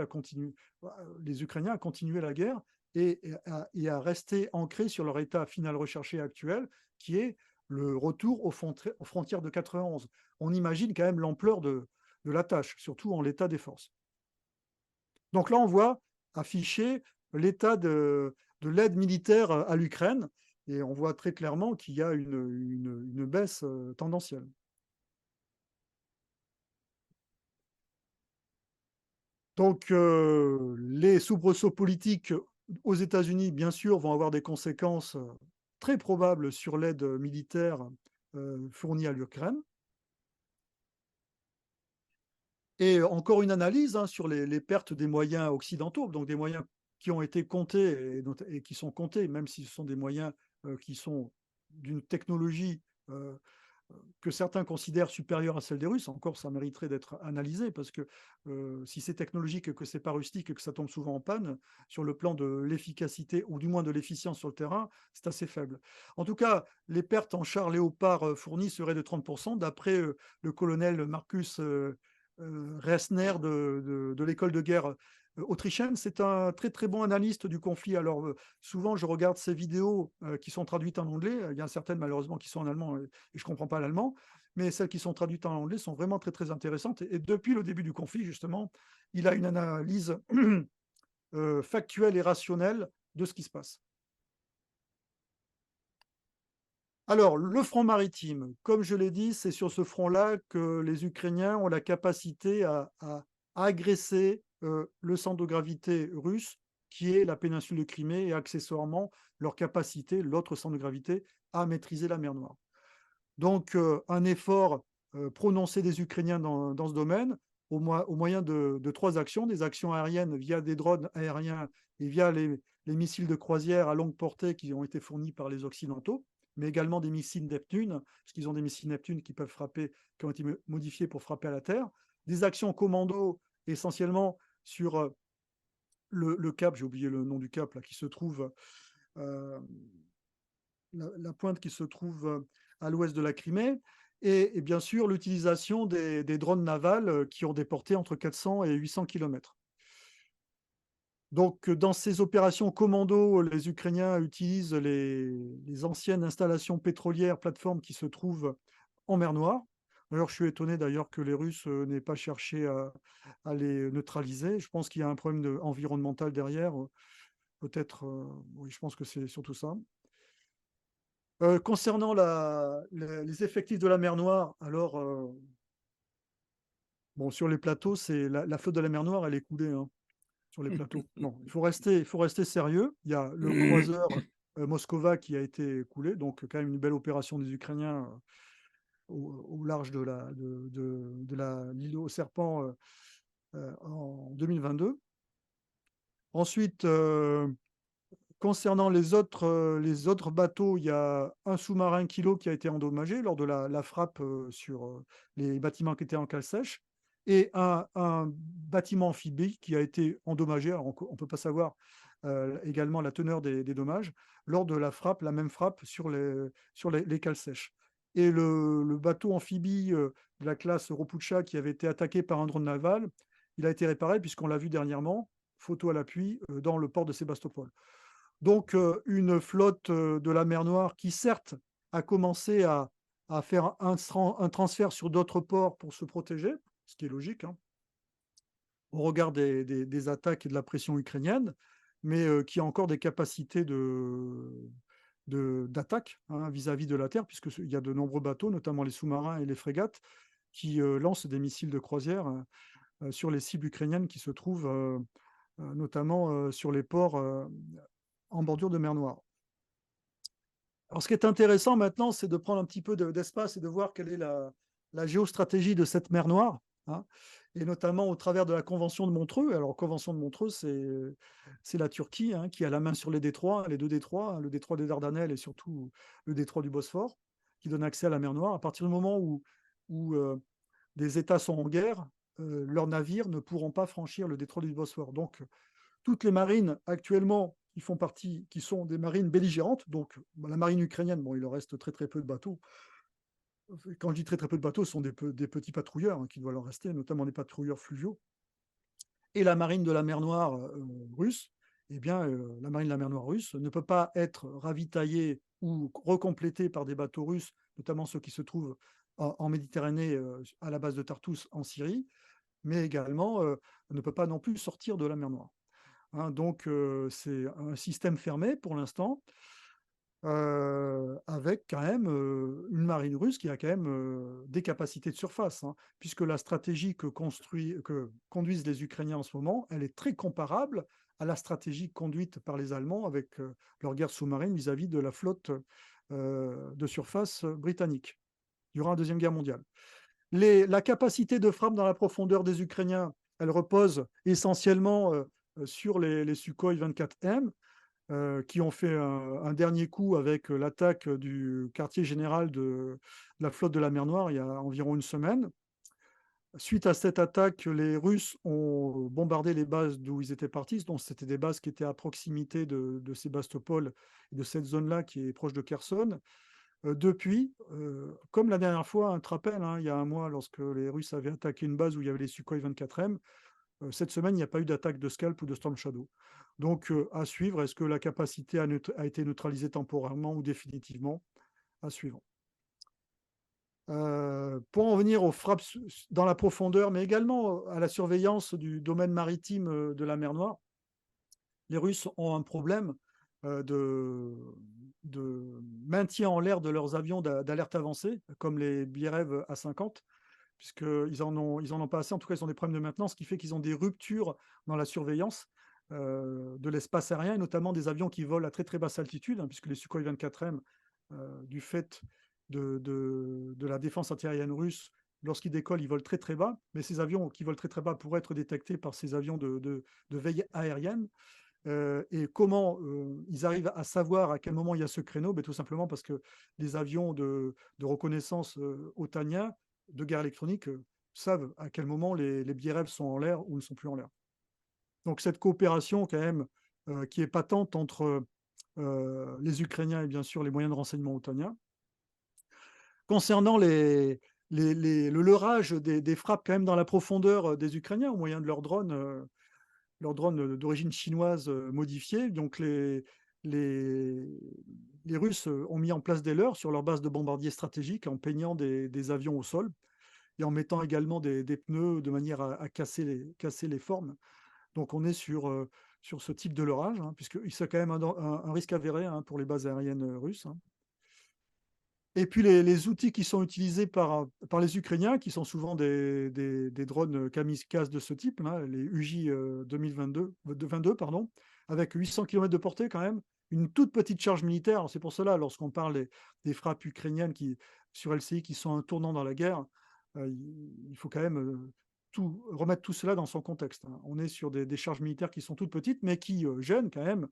les Ukrainiens à continuer la guerre et à rester ancrés sur leur état final recherché actuel, qui est le retour aux frontières de 91. On imagine quand même l'ampleur de la tâche, surtout en l'état des forces. Donc là, on voit afficher l'état de l'aide militaire à l'Ukraine, et on voit très clairement qu'il y a une baisse tendancielle. Donc, les soubresauts politiques aux États-Unis, bien sûr, vont avoir des conséquences très probables sur l'aide militaire fournie à l'Ukraine. Et encore une analyse hein, sur les pertes des moyens occidentaux, donc des moyens qui ont été comptés et qui sont comptés, même si ce sont des moyens qui sont d'une technologie que certains considèrent supérieure à celle des Russes. Encore, ça mériterait d'être analysé parce que si c'est technologique et que c'est pas rustique et que ça tombe souvent en panne, sur le plan de l'efficacité ou du moins de l'efficience sur le terrain, c'est assez faible. En tout cas, les pertes en chars Léopard fournis seraient de 30%, d'après le colonel Marcus Reisner de l'école de guerre autrichienne. C'est un très très bon analyste du conflit. Alors souvent je regarde ces vidéos qui sont traduites en anglais. Il y a certaines malheureusement qui sont en allemand et je ne comprends pas l'allemand, mais celles qui sont traduites en anglais sont vraiment très très intéressantes. Et depuis le début du conflit justement, il a une analyse factuelle et rationnelle de ce qui se passe. Alors, le front maritime, comme je l'ai dit, c'est sur ce front-là que les Ukrainiens ont la capacité à agresser le centre de gravité russe, qui est la péninsule de Crimée, et accessoirement leur capacité, l'autre centre de gravité, à maîtriser la mer Noire. Donc, un effort prononcé des Ukrainiens dans ce domaine, au moyen de trois actions, des actions aériennes via des drones aériens et via les missiles de croisière à longue portée qui ont été fournis par les Occidentaux, mais également des missiles Neptune, parce qu'ils ont des missiles Neptune qui peuvent frapper, qui ont été modifiés pour frapper à la Terre, des actions commando essentiellement sur le cap, j'ai oublié le nom du cap, là, qui se trouve la pointe qui se trouve à l'ouest de la Crimée, et bien sûr l'utilisation des drones navals qui ont des portées entre 400 et 800 km. Donc, dans ces opérations commando, les Ukrainiens utilisent les anciennes installations pétrolières, plateformes qui se trouvent en mer Noire. D'ailleurs, je suis étonné d'ailleurs que les Russes n'aient pas cherché à les neutraliser. Je pense qu'il y a un problème environnemental derrière. Peut-être, oui, je pense que c'est surtout ça. Concernant les effectifs de la mer Noire, alors, bon, sur les plateaux, la flotte de la mer Noire, elle est coulée, hein, sur les plateaux. Non, il faut rester sérieux. Il y a le croiseur Moskova qui a été coulé, donc quand même une belle opération des Ukrainiens au large de l'île aux serpents en 2022. Ensuite, concernant les autres bateaux, il y a un sous-marin Kilo qui a été endommagé lors de la frappe sur les bâtiments qui étaient en cale sèche, et un bâtiment amphibie qui a été endommagé. Alors on ne peut pas savoir également la teneur des dommages lors de la même frappe sur les cales sèches. Et le bateau amphibie de la classe Ropucha qui avait été attaqué par un drone naval, il a été réparé puisqu'on l'a vu dernièrement, photo à l'appui, dans le port de Sébastopol. Donc, une flotte de la mer Noire qui, certes, a commencé à faire un transfert sur d'autres ports pour se protéger, ce qui est logique, hein, au regard des attaques et de la pression ukrainienne, mais qui a encore des capacités d'attaque, hein, vis-à-vis de la Terre, puisqu'il y a de nombreux bateaux, notamment les sous-marins et les frégates, qui lancent des missiles de croisière sur les cibles ukrainiennes qui se trouvent notamment sur les ports en bordure de mer Noire. Alors, ce qui est intéressant maintenant, c'est de prendre un petit peu d'espace et de voir quelle est la géostratégie de cette mer Noire, hein, et notamment au travers de la Convention de Montreux. Alors, Convention de Montreux, c'est la Turquie, hein, qui a la main sur les détroits, les deux détroits, hein, le détroit des Dardanelles et surtout le détroit du Bosphore, qui donne accès à la mer Noire. À partir du moment où des États sont en guerre, leurs navires ne pourront pas franchir le détroit du Bosphore. Donc, toutes les marines actuellement qui font partie, qui sont des marines belligérantes, donc la marine ukrainienne, bon, il leur reste très très peu de bateaux. Quand je dis très très peu de bateaux, ce sont des petits patrouilleurs, hein, qui doivent leur rester, notamment des patrouilleurs fluviaux. Et la marine de la mer Noire russe, eh bien, la marine de la mer Noire russe ne peut pas être ravitaillée ou recomplétée par des bateaux russes, notamment ceux qui se trouvent en Méditerranée, à la base de Tartous en Syrie, mais également ne peut pas non plus sortir de la mer Noire. Hein, donc, c'est un système fermé pour l'instant, avec quand même une marine russe qui a quand même des capacités de surface, hein, puisque la stratégie que conduisent les Ukrainiens en ce moment, elle est très comparable à la stratégie conduite par les Allemands avec leur guerre sous-marine vis-à-vis de la flotte de surface britannique durant la Deuxième Guerre mondiale. La capacité de frappe dans la profondeur des Ukrainiens, elle repose essentiellement sur les Sukhoi 24M, qui ont fait un dernier coup avec l'attaque du quartier général de la flotte de la mer Noire il y a environ une semaine. Suite à cette attaque, les Russes ont bombardé les bases d'où ils étaient partis, donc c'était des bases qui étaient à proximité de Sébastopol et de cette zone-là qui est proche de Kherson. Depuis, comme la dernière fois, un te rappelle, hein, il y a un mois, lorsque les Russes avaient attaqué une base où il y avait les Sukhoi 24M, cette semaine, il n'y a pas eu d'attaque de Scalp ou de Storm Shadow. Donc, à suivre, est-ce que la capacité a été neutralisée temporairement ou définitivement? À suivre. Pour en venir aux frappes dans la profondeur, mais également à la surveillance du domaine maritime de la mer Noire, les Russes ont un problème de maintien en l'air de leurs avions d'alerte avancée, comme les Bierev A-50, puisqu'ils en ont pas assez. En tout cas, ils ont des problèmes de maintenance, ce qui fait qu'ils ont des ruptures dans la surveillance de l'espace aérien, et notamment des avions qui volent à très très basse altitude, hein, puisque les Sukhoi 24M, du fait de la défense antiaérienne russe, lorsqu'ils décollent, ils volent très très bas, mais ces avions qui volent très très bas pourraient être détectés par ces avions de veille aérienne. Et comment ils arrivent à savoir à quel moment il y a ce créneau? Tout simplement parce que les avions de reconnaissance otaniens de guerre électronique savent à quel moment les Bierev sont en l'air ou ne sont plus en l'air. Donc cette coopération quand même qui est patente entre les Ukrainiens et bien sûr les moyens de renseignement otaniens. Concernant le leurrage des frappes quand même dans la profondeur des Ukrainiens au moyen de leurs drones d'origine chinoise modifiés. Donc les, les Russes ont mis en place des leurres sur leur base de bombardiers stratégiques en peignant des avions au sol et en mettant également des pneus de manière à casser les formes. Donc on est sur ce type de leurrage, hein, puisque c'est quand même un risque avéré, hein, pour les bases aériennes russes, hein. Et puis les outils qui sont utilisés par les Ukrainiens, qui sont souvent des drones kamikazes de ce type, hein, les UJ 22, pardon, avec 800 km de portée quand même, une toute petite charge militaire. C'est pour cela, lorsqu'on parle des frappes ukrainiennes sur LCI qui sont un tournant dans la guerre, il faut quand même remettre tout cela dans son contexte, hein. On est sur des charges militaires qui sont toutes petites, mais qui gênent quand même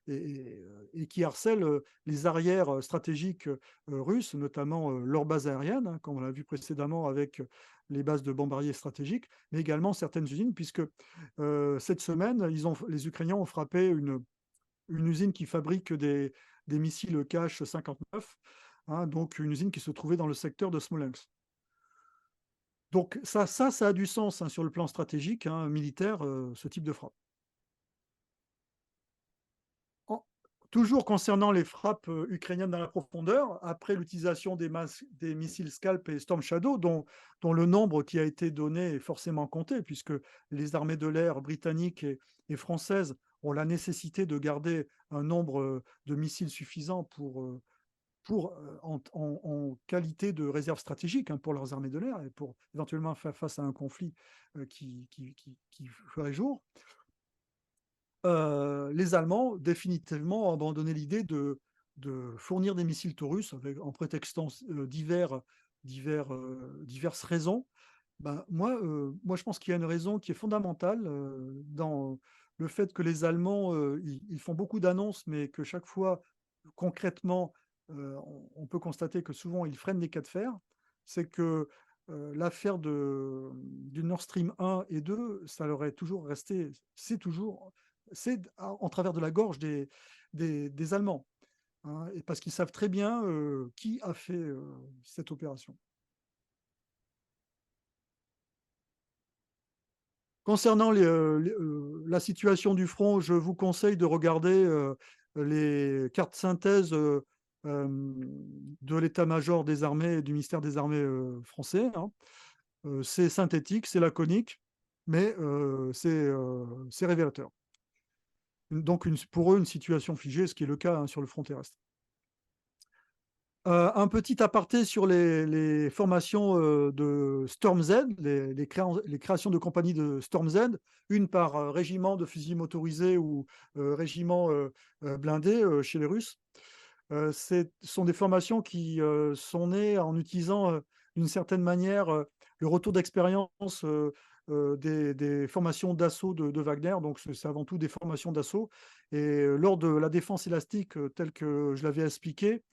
et qui harcèlent les arrières stratégiques russes, notamment leurs bases aériennes, hein, comme on l'a vu précédemment avec les bases de bombardiers stratégiques, mais également certaines usines, puisque cette semaine, les Ukrainiens ont frappé une usine qui fabrique des missiles Kh-59, hein, donc une usine qui se trouvait dans le secteur de Smolensk. Donc ça a du sens, hein, sur le plan stratégique, hein, militaire, ce type de frappe. Toujours concernant les frappes ukrainiennes dans la profondeur, après l'utilisation des missiles Scalp et Storm Shadow, dont le nombre qui a été donné est forcément compté, puisque les armées de l'air britanniques et françaises ont la nécessité de garder un nombre de missiles suffisant en qualité de réserve stratégique, hein, pour leurs armées de l'air et pour éventuellement faire face à un conflit qui ferait jour. Les Allemands définitivement ont abandonné l'idée de fournir des missiles Taurus en prétextant diverses raisons. Ben, moi, je pense qu'il y a une raison qui est fondamentale dans le fait que les Allemands, ils font beaucoup d'annonces, mais que chaque fois, concrètement, on peut constater que souvent, ils freinent des cas de fer. C'est que l'affaire du Nord Stream 1 et 2, ça leur est toujours resté, c'est en travers de la gorge des Allemands, hein, et parce qu'ils savent très bien qui a fait cette opération. Concernant la situation du front, je vous conseille de regarder les cartes synthèse de l'état-major des armées et du ministère des armées français, hein. C'est synthétique, c'est laconique, mais c'est révélateur. Donc pour eux, une situation figée, ce qui est le cas, hein, sur le front terrestre. Un petit aparté sur les formations de Storm Z, les créations de compagnies de Storm Z, une par régiment de fusils motorisés ou régiment blindé chez les Russes. Ce sont des formations qui sont nées en utilisant d'une certaine manière le retour d'expérience des formations d'assaut de Wagner. Donc c'est avant tout des formations d'assaut. Et lors de la défense élastique, telle que je l'avais expliqué,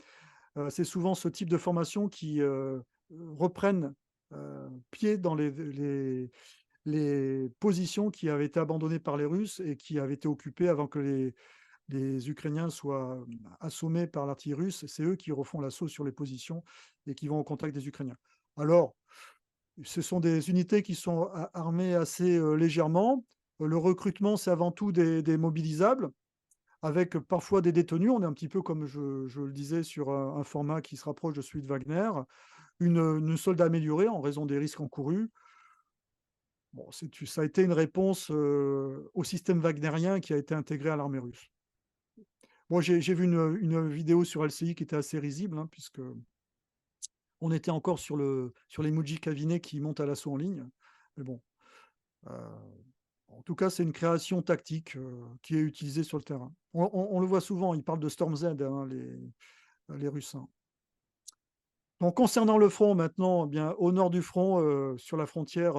c'est souvent ce type de formation qui reprennent pied dans les positions qui avaient été abandonnées par les Russes et qui avaient été occupées avant que les Ukrainiens soient assommés par l'artillerie russe. C'est eux qui refont l'assaut sur les positions et qui vont au contact des Ukrainiens. Alors, ce sont des unités qui sont armées assez légèrement. Le recrutement, c'est avant tout des mobilisables, avec parfois des détenus. On est un petit peu, comme je le disais, sur un format qui se rapproche de celui de Wagner. Une solde améliorée en raison des risques encourus. Bon, ça a été une réponse au système wagnérien qui a été intégré à l'armée russe. Moi, j'ai vu une vidéo sur LCI qui était assez risible, hein, puisque on était encore sur l'emoji Cavinet qui monte à l'assaut en ligne. Mais bon, en tout cas, c'est une création tactique qui est utilisée sur le terrain. On le voit souvent, ils parlent de Storm Z, hein, les Russes, hein. Donc, concernant le front maintenant, eh bien, au nord du front, sur la frontière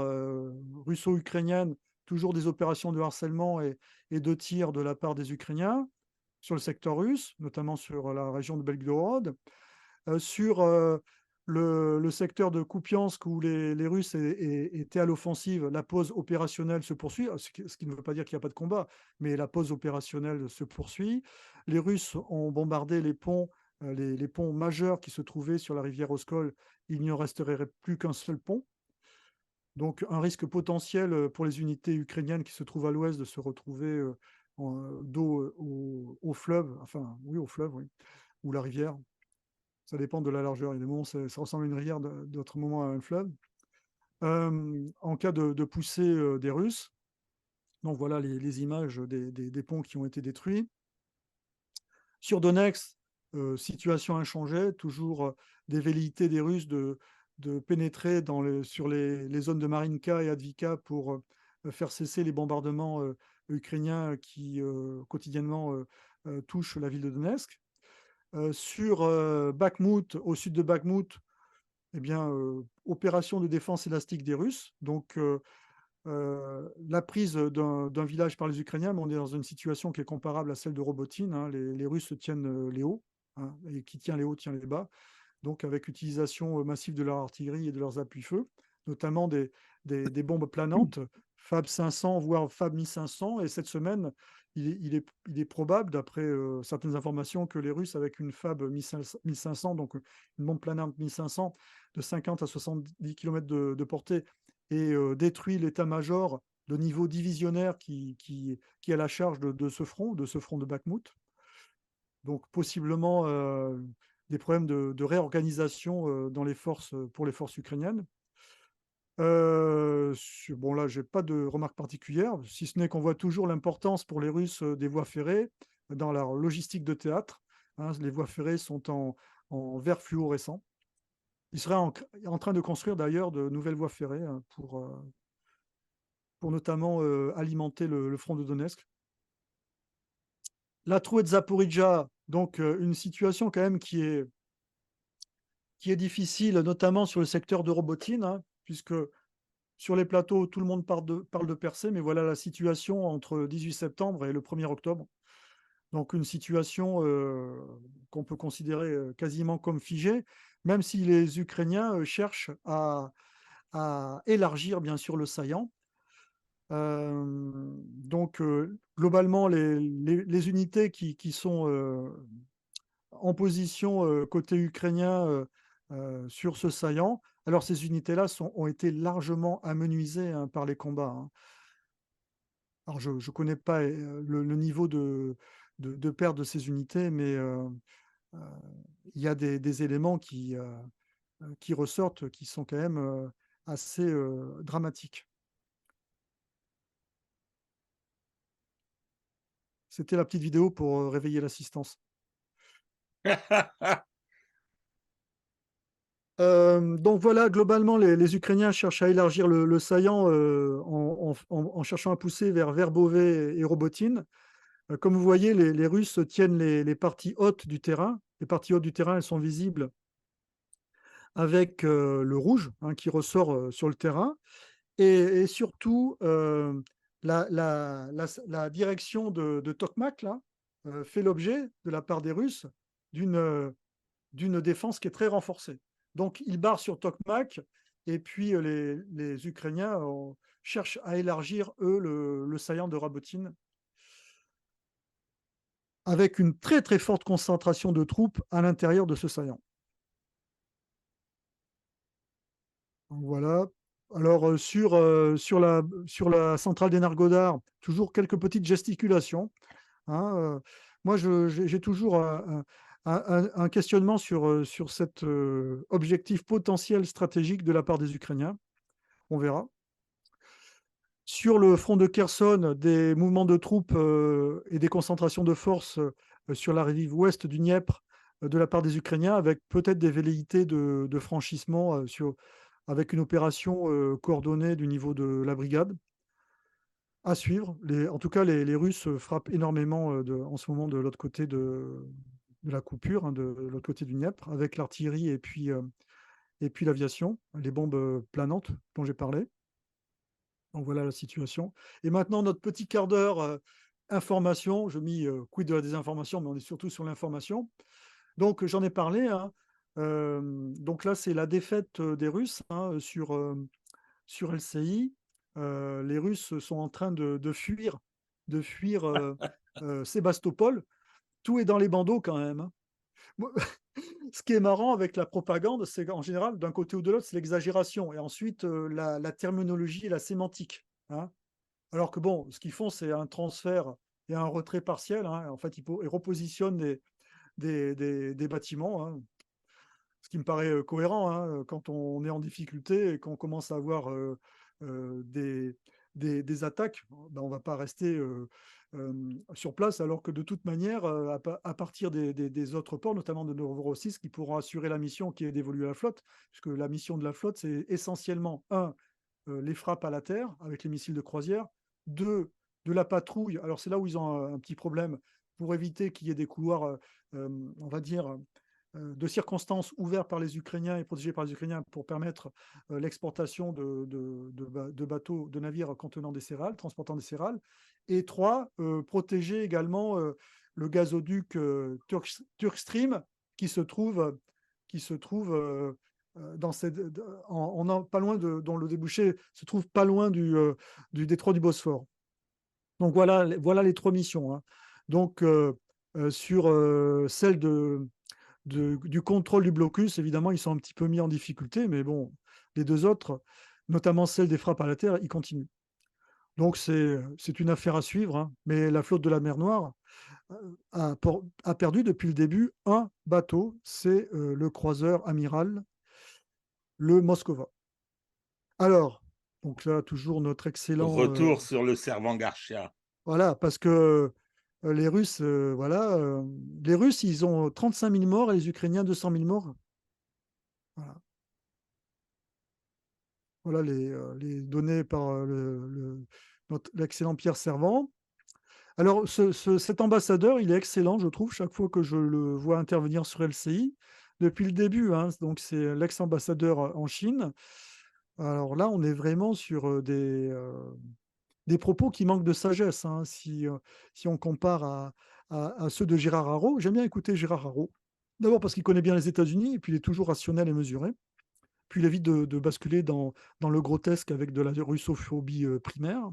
russo-ukrainienne, toujours des opérations de harcèlement et de tir de la part des Ukrainiens sur le secteur russe, notamment sur la région de Belgorod. Sur le secteur de Kupiansk où les Russes étaient à l'offensive, la pause opérationnelle se poursuit, ce qui ne veut pas dire qu'il n'y a pas de combat, mais la pause opérationnelle se poursuit. Les Russes ont bombardé les ponts, les ponts majeurs qui se trouvaient sur la rivière Oskol. Il n'y en resterait plus qu'un seul pont. Donc un risque potentiel pour les unités ukrainiennes qui se trouvent à l'ouest de se retrouver dos au fleuve, enfin oui au fleuve, oui, ou la rivière. Ça dépend de la largeur. Il y a des moments, ça ressemble à une rivière, d'autres moments à un fleuve. En cas de poussée des Russes, donc voilà les images des ponts qui ont été détruits. Sur Donetsk, situation inchangée, toujours des velléités des Russes de pénétrer sur les zones de Marinka et Advika pour faire cesser les bombardements ukrainiens qui quotidiennement touchent la ville de Donetsk. Sur Bakhmout, au sud de Bakhmout, eh bien, opération de défense élastique des Russes. Donc, la prise d'un village par les Ukrainiens, mais on est dans une situation qui est comparable à celle de Robotine. Hein. Les Russes tiennent les hauts, hein, et qui tient les hauts tient les bas. Donc, avec utilisation massive de leur artillerie et de leurs appuis-feu, notamment des bombes planantes, Fab 500, voire Fab 1500. Et cette semaine, il est probable, d'après certaines informations, que les Russes, avec une Fab 1500, donc une bombe planante 1500 de 50 à 70 km de portée, et détruit l'état-major de niveau divisionnaire qui est à la charge de ce front de Bakhmout. Donc possiblement des problèmes de réorganisation dans les forces, pour les forces ukrainiennes. Bon, là, je n'ai pas de remarques particulières, si ce n'est qu'on voit toujours l'importance pour les Russes des voies ferrées dans leur logistique de théâtre. Hein, les voies ferrées sont en vert fluorescent. Ils seraient en train de construire d'ailleurs de nouvelles voies ferrées, hein, pour notamment alimenter le front de Donetsk. La trouée de Zaporizhzhia, donc une situation quand même qui est difficile, notamment sur le secteur de Robotine, hein, puisque sur les plateaux, tout le monde parle de percée, mais voilà la situation entre le 18 septembre et le 1er octobre. Donc une situation qu'on peut considérer quasiment comme figée, même si les Ukrainiens cherchent à élargir bien sûr le saillant. Donc globalement, les unités qui sont en position côté ukrainien sur ce saillant, alors ces unités-là ont été largement amenuisées, hein, par les combats. Hein. Alors je ne connais pas le niveau de perte de ces unités, mais il y a des éléments qui ressortent, qui sont quand même assez dramatiques. C'était la petite vidéo pour réveiller l'assistance. Donc voilà, globalement, les Ukrainiens cherchent à élargir le saillant en cherchant à pousser vers Verbové et Robotine. Comme vous voyez, les Russes tiennent les parties hautes du terrain. Les parties hautes du terrain, elles sont visibles avec le rouge, hein, qui ressort sur le terrain. Et surtout, la direction de Tokmak là, fait l'objet, de la part des Russes, d'une défense qui est très renforcée. Donc, ils barrent sur Tokmak, et puis les Ukrainiens cherchent à élargir, eux, le saillant de Rabotine, avec une très très forte concentration de troupes à l'intérieur de ce saillant. Donc, voilà. Alors, sur la centrale d'Energodar, toujours quelques petites gesticulations. Hein, moi, j'ai toujours un questionnement sur cet objectif potentiel stratégique de la part des Ukrainiens. On verra. Sur le front de Kherson, des mouvements de troupes et des concentrations de forces sur la rive ouest du Dniepr de la part des Ukrainiens, avec peut-être des velléités de franchissement avec une opération coordonnée du niveau de la brigade. À suivre. En tout cas, les Russes frappent énormément en ce moment de l'autre côté de la coupure, hein, de l'autre côté du Dniepr, avec l'artillerie et puis l'aviation, les bombes planantes dont j'ai parlé. Donc voilà la situation. Et maintenant, notre petit quart d'heure information. Je mis quid de la désinformation, mais on est surtout sur l'information. Donc j'en ai parlé. Hein, Donc là, c'est la défaite des Russes hein, sur LCI. Les Russes sont en train de fuir Sébastopol. Tout est dans les bandeaux quand même. Hein. Moi, ce qui est marrant avec la propagande, c'est qu'en général, d'un côté ou de l'autre, c'est l'exagération. Et ensuite, la terminologie et la sémantique. Hein. Alors que bon, ce qu'ils font, c'est un transfert et un retrait partiel. Hein. En fait, ils repositionnent des bâtiments. Hein. Ce qui me paraît cohérent hein, quand on est en difficulté et qu'on commence à avoir des attaques, ben, on ne va pas rester sur place, alors que de toute manière, à partir des autres ports, notamment de Novorossiysk, qui pourront assurer la mission qui est dévolue à la flotte, puisque la mission de la flotte, c'est essentiellement, un, les frappes à la terre avec les missiles de croisière, deux, de la patrouille. Alors c'est là où ils ont un petit problème pour éviter qu'il y ait des couloirs, on va dire, de circonstances ouverts par les Ukrainiens et protégés par les Ukrainiens pour permettre l'exportation de bateaux, de navires contenant des céréales, transportant des céréales. Et trois, protéger également le gazoduc Turkstream qui se trouve, dans cette, pas loin dont le débouché se trouve pas loin du détroit du Bosphore. Donc voilà les trois missions. Hein. Donc sur celle du contrôle du blocus, évidemment, ils sont un petit peu mis en difficulté, mais bon, les deux autres, notamment celle des frappes à la terre, ils continuent. Donc c'est une affaire à suivre, hein. Mais la flotte de la mer Noire a perdu depuis le début un bateau, c'est le croiseur amiral, le Moskova. Alors, donc là, toujours notre excellent... Retour sur le servant Garcia. voilà, parce que les Russes, les Russes, ils ont 35 000 morts et les Ukrainiens 200 000 morts. Voilà. Voilà les données par l'excellent Pierre Servant. Alors, cet ambassadeur, il est excellent, je trouve, chaque fois que je le vois intervenir sur LCI, depuis le début. Hein, donc, c'est l'ex-ambassadeur en Chine. Alors là, on est vraiment sur des propos qui manquent de sagesse. Hein, si on compare à ceux de Gérard Haro. J'aime bien écouter Gérard Haro. D'abord parce qu'il connaît bien les États-Unis, et puis il est toujours rationnel et mesuré. Puis il évite de basculer dans le grotesque avec de la russophobie primaire.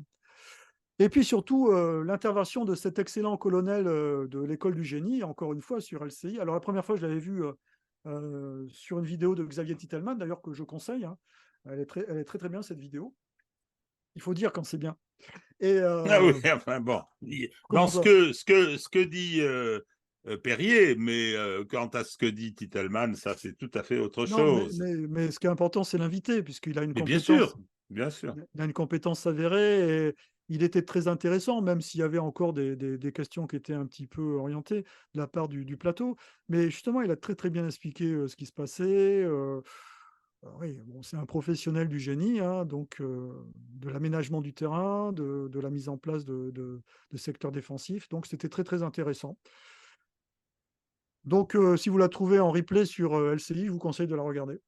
Et puis surtout, l'intervention de cet excellent colonel de l'école du génie, encore une fois sur LCI. Alors la première fois, je l'avais vu sur une vidéo de Xavier Titelman, d'ailleurs que je conseille. Hein. Elle est très très bien cette vidéo. Il faut dire quand c'est bien. Et Ah oui, enfin bon. Dans comment ça? ce que dit Perrier, mais quant à ce que dit Titelman, ça c'est tout à fait autre Non, chose. mais ce qui est important, c'est l'invité, puisqu'il a une Mais bien compétence. sûr, bien sûr. Il a une compétence avérée et il était très intéressant, même s'il y avait encore des questions qui étaient un petit peu orientées de la part du plateau. Mais justement, il a très très bien expliqué ce qui se passait. Oui, bon, c'est un professionnel du génie, hein, donc de l'aménagement du terrain, de la mise en place de secteurs défensifs. Donc c'était très très intéressant. Donc si vous la trouvez en replay sur LCI, je vous conseille de la regarder.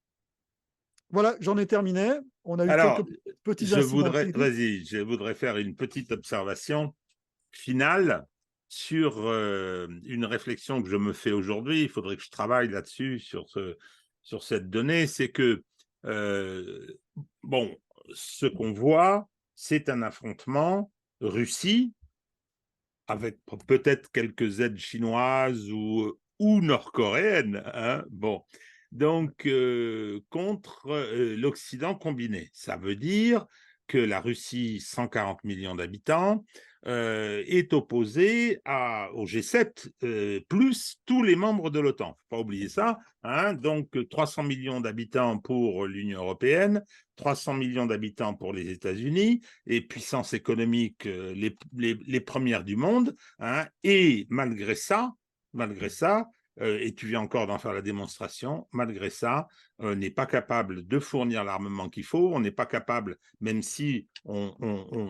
Voilà, j'en ai terminé. On a eu quelques Alors, petits incidents techniques. je voudrais faire une petite observation finale sur une réflexion que je me fais aujourd'hui. Il faudrait que je travaille là-dessus, sur cette donnée. C'est que, euh, bon, ce qu'on voit, c'est un affrontement Russie, avec peut-être quelques aides chinoises ou nord-coréennes. Hein, bon. Donc, contre l'Occident combiné. Ça veut dire que la Russie, 140 millions d'habitants, est opposée au G7, plus tous les membres de l'OTAN. Il ne faut pas oublier ça. Hein, donc, 300 millions d'habitants pour l'Union européenne, 300 millions d'habitants pour les États-Unis, et puissance économique les premières du monde. Hein, et malgré ça, et tu viens encore d'en faire la démonstration, malgré ça, on n'est pas capable de fournir l'armement qu'il faut, on n'est pas capable, même si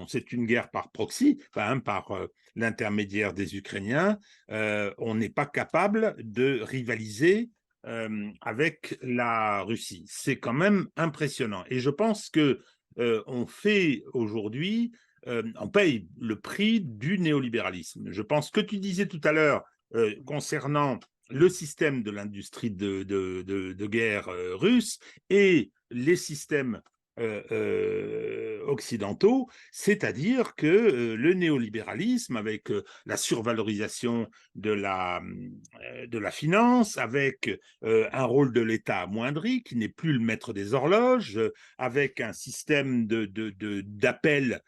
c'est une guerre par proxy, hein, par l'intermédiaire des Ukrainiens, on n'est pas capable de rivaliser avec la Russie. C'est quand même impressionnant. Et je pense que on fait aujourd'hui, on paye le prix du néolibéralisme. Je pense que tu disais tout à l'heure concernant le système de l'industrie de guerre russe et les systèmes occidentaux, c'est-à-dire que le néolibéralisme, avec la survalorisation de la finance, avec un rôle de l'État amoindri, qui n'est plus le maître des horloges, avec un système d'appel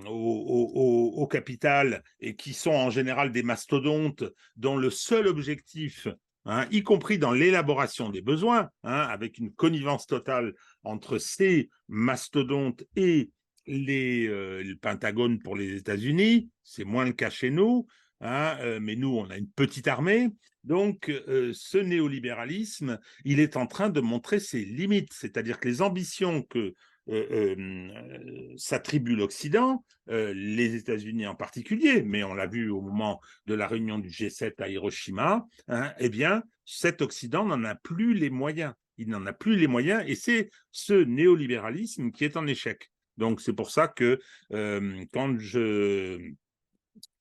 au capital, et qui sont en général des mastodontes dont le seul objectif, y compris dans l'élaboration des besoins, avec une connivence totale entre ces mastodontes et le Pentagone pour les États-Unis, c'est moins le cas chez nous, mais nous, on a une petite armée. Donc, ce néolibéralisme, il est en train de montrer ses limites, c'est-à-dire que les ambitions que s'attribue l'Occident, les États-Unis en particulier, mais on l'a vu au moment de la réunion du G7 à Hiroshima, eh bien, cet Occident n'en a plus les moyens. Il n'en a plus les moyens, et c'est ce néolibéralisme qui est en échec. Donc, c'est pour ça que quand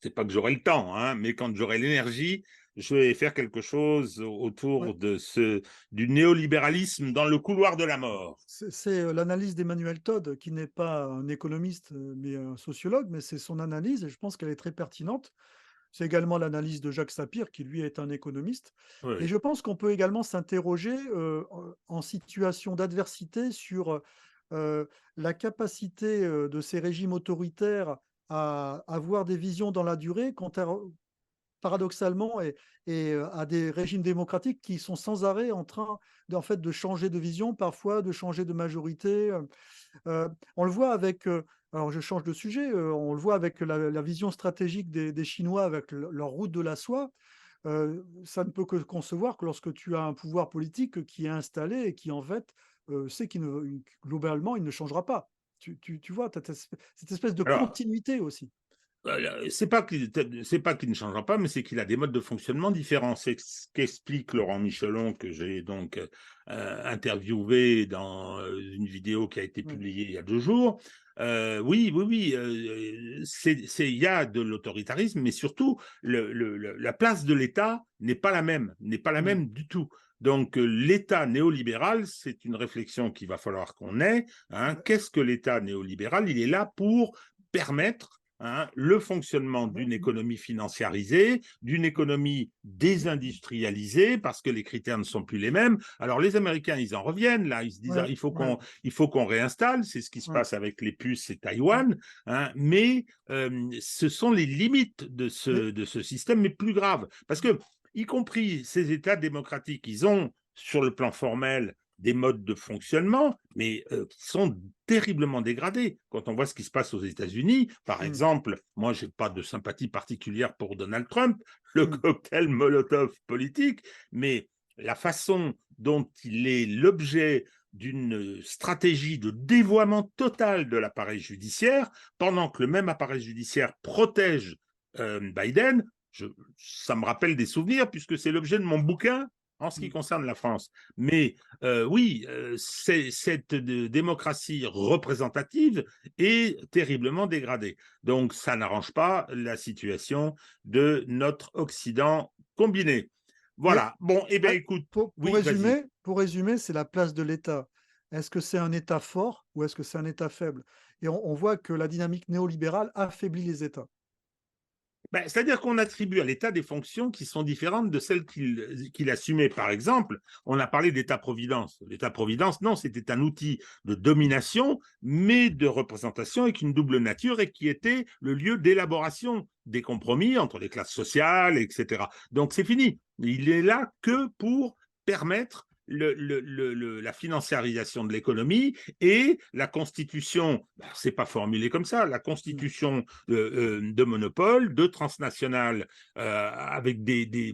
c'est pas que j'aurai le temps, mais quand j'aurai l'énergie, je vais faire quelque chose autour du néolibéralisme dans le couloir de la mort. C'est l'analyse d'Emmanuel Todd, qui n'est pas un économiste, mais un sociologue, mais c'est son analyse et je pense qu'elle est très pertinente. C'est également l'analyse de Jacques Sapir, qui lui est un économiste. Et Oui. je pense qu'on peut également s'interroger en situation d'adversité sur la capacité de ces régimes autoritaires à avoir des visions dans la durée, paradoxalement, à des régimes démocratiques qui sont sans arrêt en train en fait, de changer de vision, parfois de changer de majorité. On le voit avec, alors je change de sujet, on le voit avec la vision stratégique des Chinois avec leur route de la soie. Ça ne peut que concevoir que lorsque tu as un pouvoir politique qui est installé et qui en fait sait qu'il ne, globalement, il ne changera pas. Tu vois, tu as cette espèce de Alors, continuité aussi. c'est pas qu'il ne changera pas, mais c'est qu'il a des modes de fonctionnement différents. C'est ce qu'explique Laurent Michelon, que j'ai donc interviewé dans une vidéo qui a été Ouais. publiée il y a 2 jours. Oui, oui, oui, il y a de l'autoritarisme, mais surtout la place de l'État n'est pas la même, Mm. du tout. Donc l'État néolibéral, c'est une réflexion qu'il va falloir qu'on ait. Ouais. Qu'est-ce que l'État néolibéral? Il est là pour permettre le fonctionnement Ouais. d'une économie financiarisée, d'une économie désindustrialisée, parce que les critères ne sont plus les mêmes. Alors les Américains, ils en reviennent là, ils se disent Ouais. Ouais. il faut qu'on réinstalle, c'est ce qui se Ouais. passe avec les puces et Ouais. Taïwan, mais ce sont les limites Mais de ce système, mais plus grave, parce que y compris ces États démocratiques, ils ont sur le plan formel des modes de fonctionnement, mais qui sont terriblement dégradés. Quand on voit ce qui se passe aux États-Unis, par mm, exemple, moi, je n'ai pas de sympathie particulière pour Donald Trump, le mm, cocktail Molotov politique, mais la façon dont il est l'objet d'une stratégie de dévoiement total de l'appareil judiciaire, pendant que le même appareil judiciaire protège Biden, ça me rappelle des souvenirs, puisque c'est l'objet de mon bouquin en ce qui mm. concerne la France. Mais oui, cette démocratie représentative est terriblement dégradée. Donc, ça n'arrange pas la situation de notre Occident combiné. Mais Voilà. Bon, eh bien, ah, écoute, pour oui, vas-y. résumer, c'est la place de l'État. Est-ce que c'est un État fort ou est-ce que c'est un État faible? Et on voit que la dynamique néolibérale affaiblit les États. Ben, c'est-à-dire qu'on attribue à l'État des fonctions qui sont différentes de celles qu'il assumait. Par exemple, on a parlé d'État-providence. L'État-providence, non, c'était un outil de domination, mais de représentation avec une double nature, et qui était le lieu d'élaboration des compromis entre les classes sociales, etc. Donc c'est fini. Il est là que pour permettre la financiarisation de l'économie, et la constitution, ben, c'est pas formulé comme ça, la Mm. constitution de monopole, de transnationales, avec des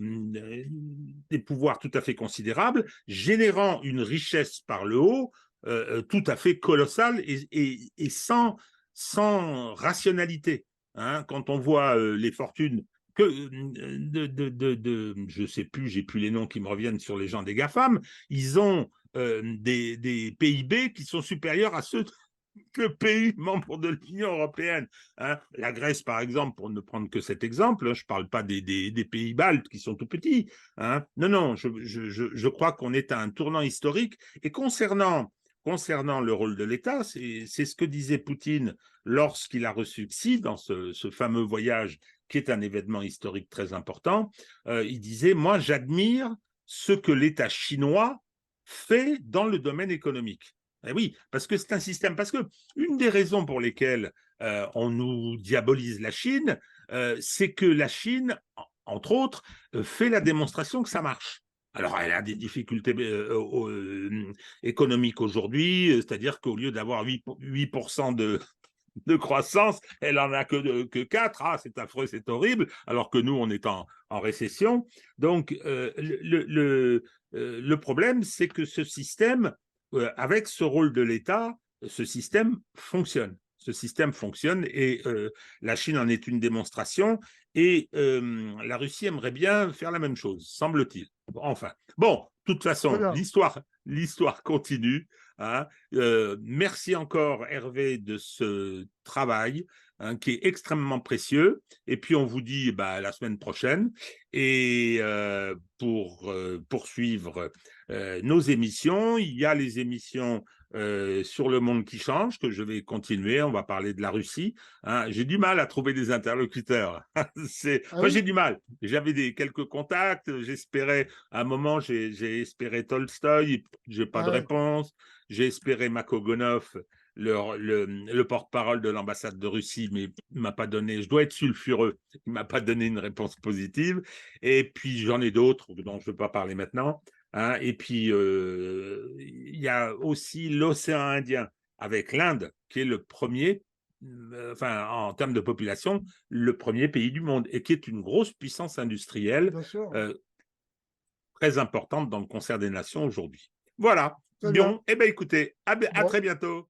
pouvoirs tout à fait considérables, générant une richesse par le haut tout à fait colossale, et sans rationalité. Quand on voit les fortunes que je sais plus, j'ai plus les noms qui me reviennent sur les gens des GAFAM, ils ont des PIB qui sont supérieurs à ceux que pays membres de l'Union européenne. Hein. La Grèce, par exemple, pour ne prendre que cet exemple, hein, je ne parle pas des pays baltes qui sont tout petits. Hein. Non, non, je crois qu'on est à un tournant historique. Et concernant le rôle de l'État, c'est ce que disait Poutine lorsqu'il a reçu Xi dans ce fameux voyage qui est un événement historique très important. Il disait, moi, j'admire ce que l'État chinois fait dans le domaine économique. Et oui, parce que c'est un système. Parce que une des raisons pour lesquelles on nous diabolise la Chine, c'est que la Chine, entre autres, fait la démonstration que ça marche. Alors, elle a des difficultés économiques aujourd'hui, c'est-à-dire qu'au lieu d'avoir 8% de croissance, elle en a que 4. Ah, c'est affreux, c'est horrible, alors que nous, on est en récession. Donc, le problème, c'est que ce système, avec ce rôle de l'État, ce système fonctionne. Ce système fonctionne et la Chine en est une démonstration et la Russie aimerait bien faire la même chose, semble-t-il. Enfin, bon, de toute façon, Voilà. l'histoire continue. Hein. Merci encore, Hervé, de ce travail hein, qui est extrêmement précieux. Et puis, on vous dit la semaine prochaine. Et pour poursuivre nos émissions, il y a les émissions sur le monde qui change, que je vais continuer. On va parler de la Russie. Hein. J'ai du mal à trouver des interlocuteurs. Ah Moi, oui? j'ai du mal. J'avais quelques contacts. J'espérais, à un moment, j'ai espéré Tolstoï. J'ai pas Ah de ouais. réponse. J'ai espéré Makogonov, le porte-parole de l'ambassade de Russie, mais il m'a pas donné, je dois être sulfureux, il m'a pas donné une réponse positive. Et puis j'en ai d'autres dont je ne veux pas parler maintenant. Hein. Et puis il y a aussi l'océan Indien avec l'Inde, qui est le premier, enfin en termes de population, le premier pays du monde et qui est une grosse puissance industrielle Bien sûr. euh, très importante dans le concert des nations aujourd'hui. Voilà. Très bien. Bon, eh bien écoutez, à Bon. très bientôt.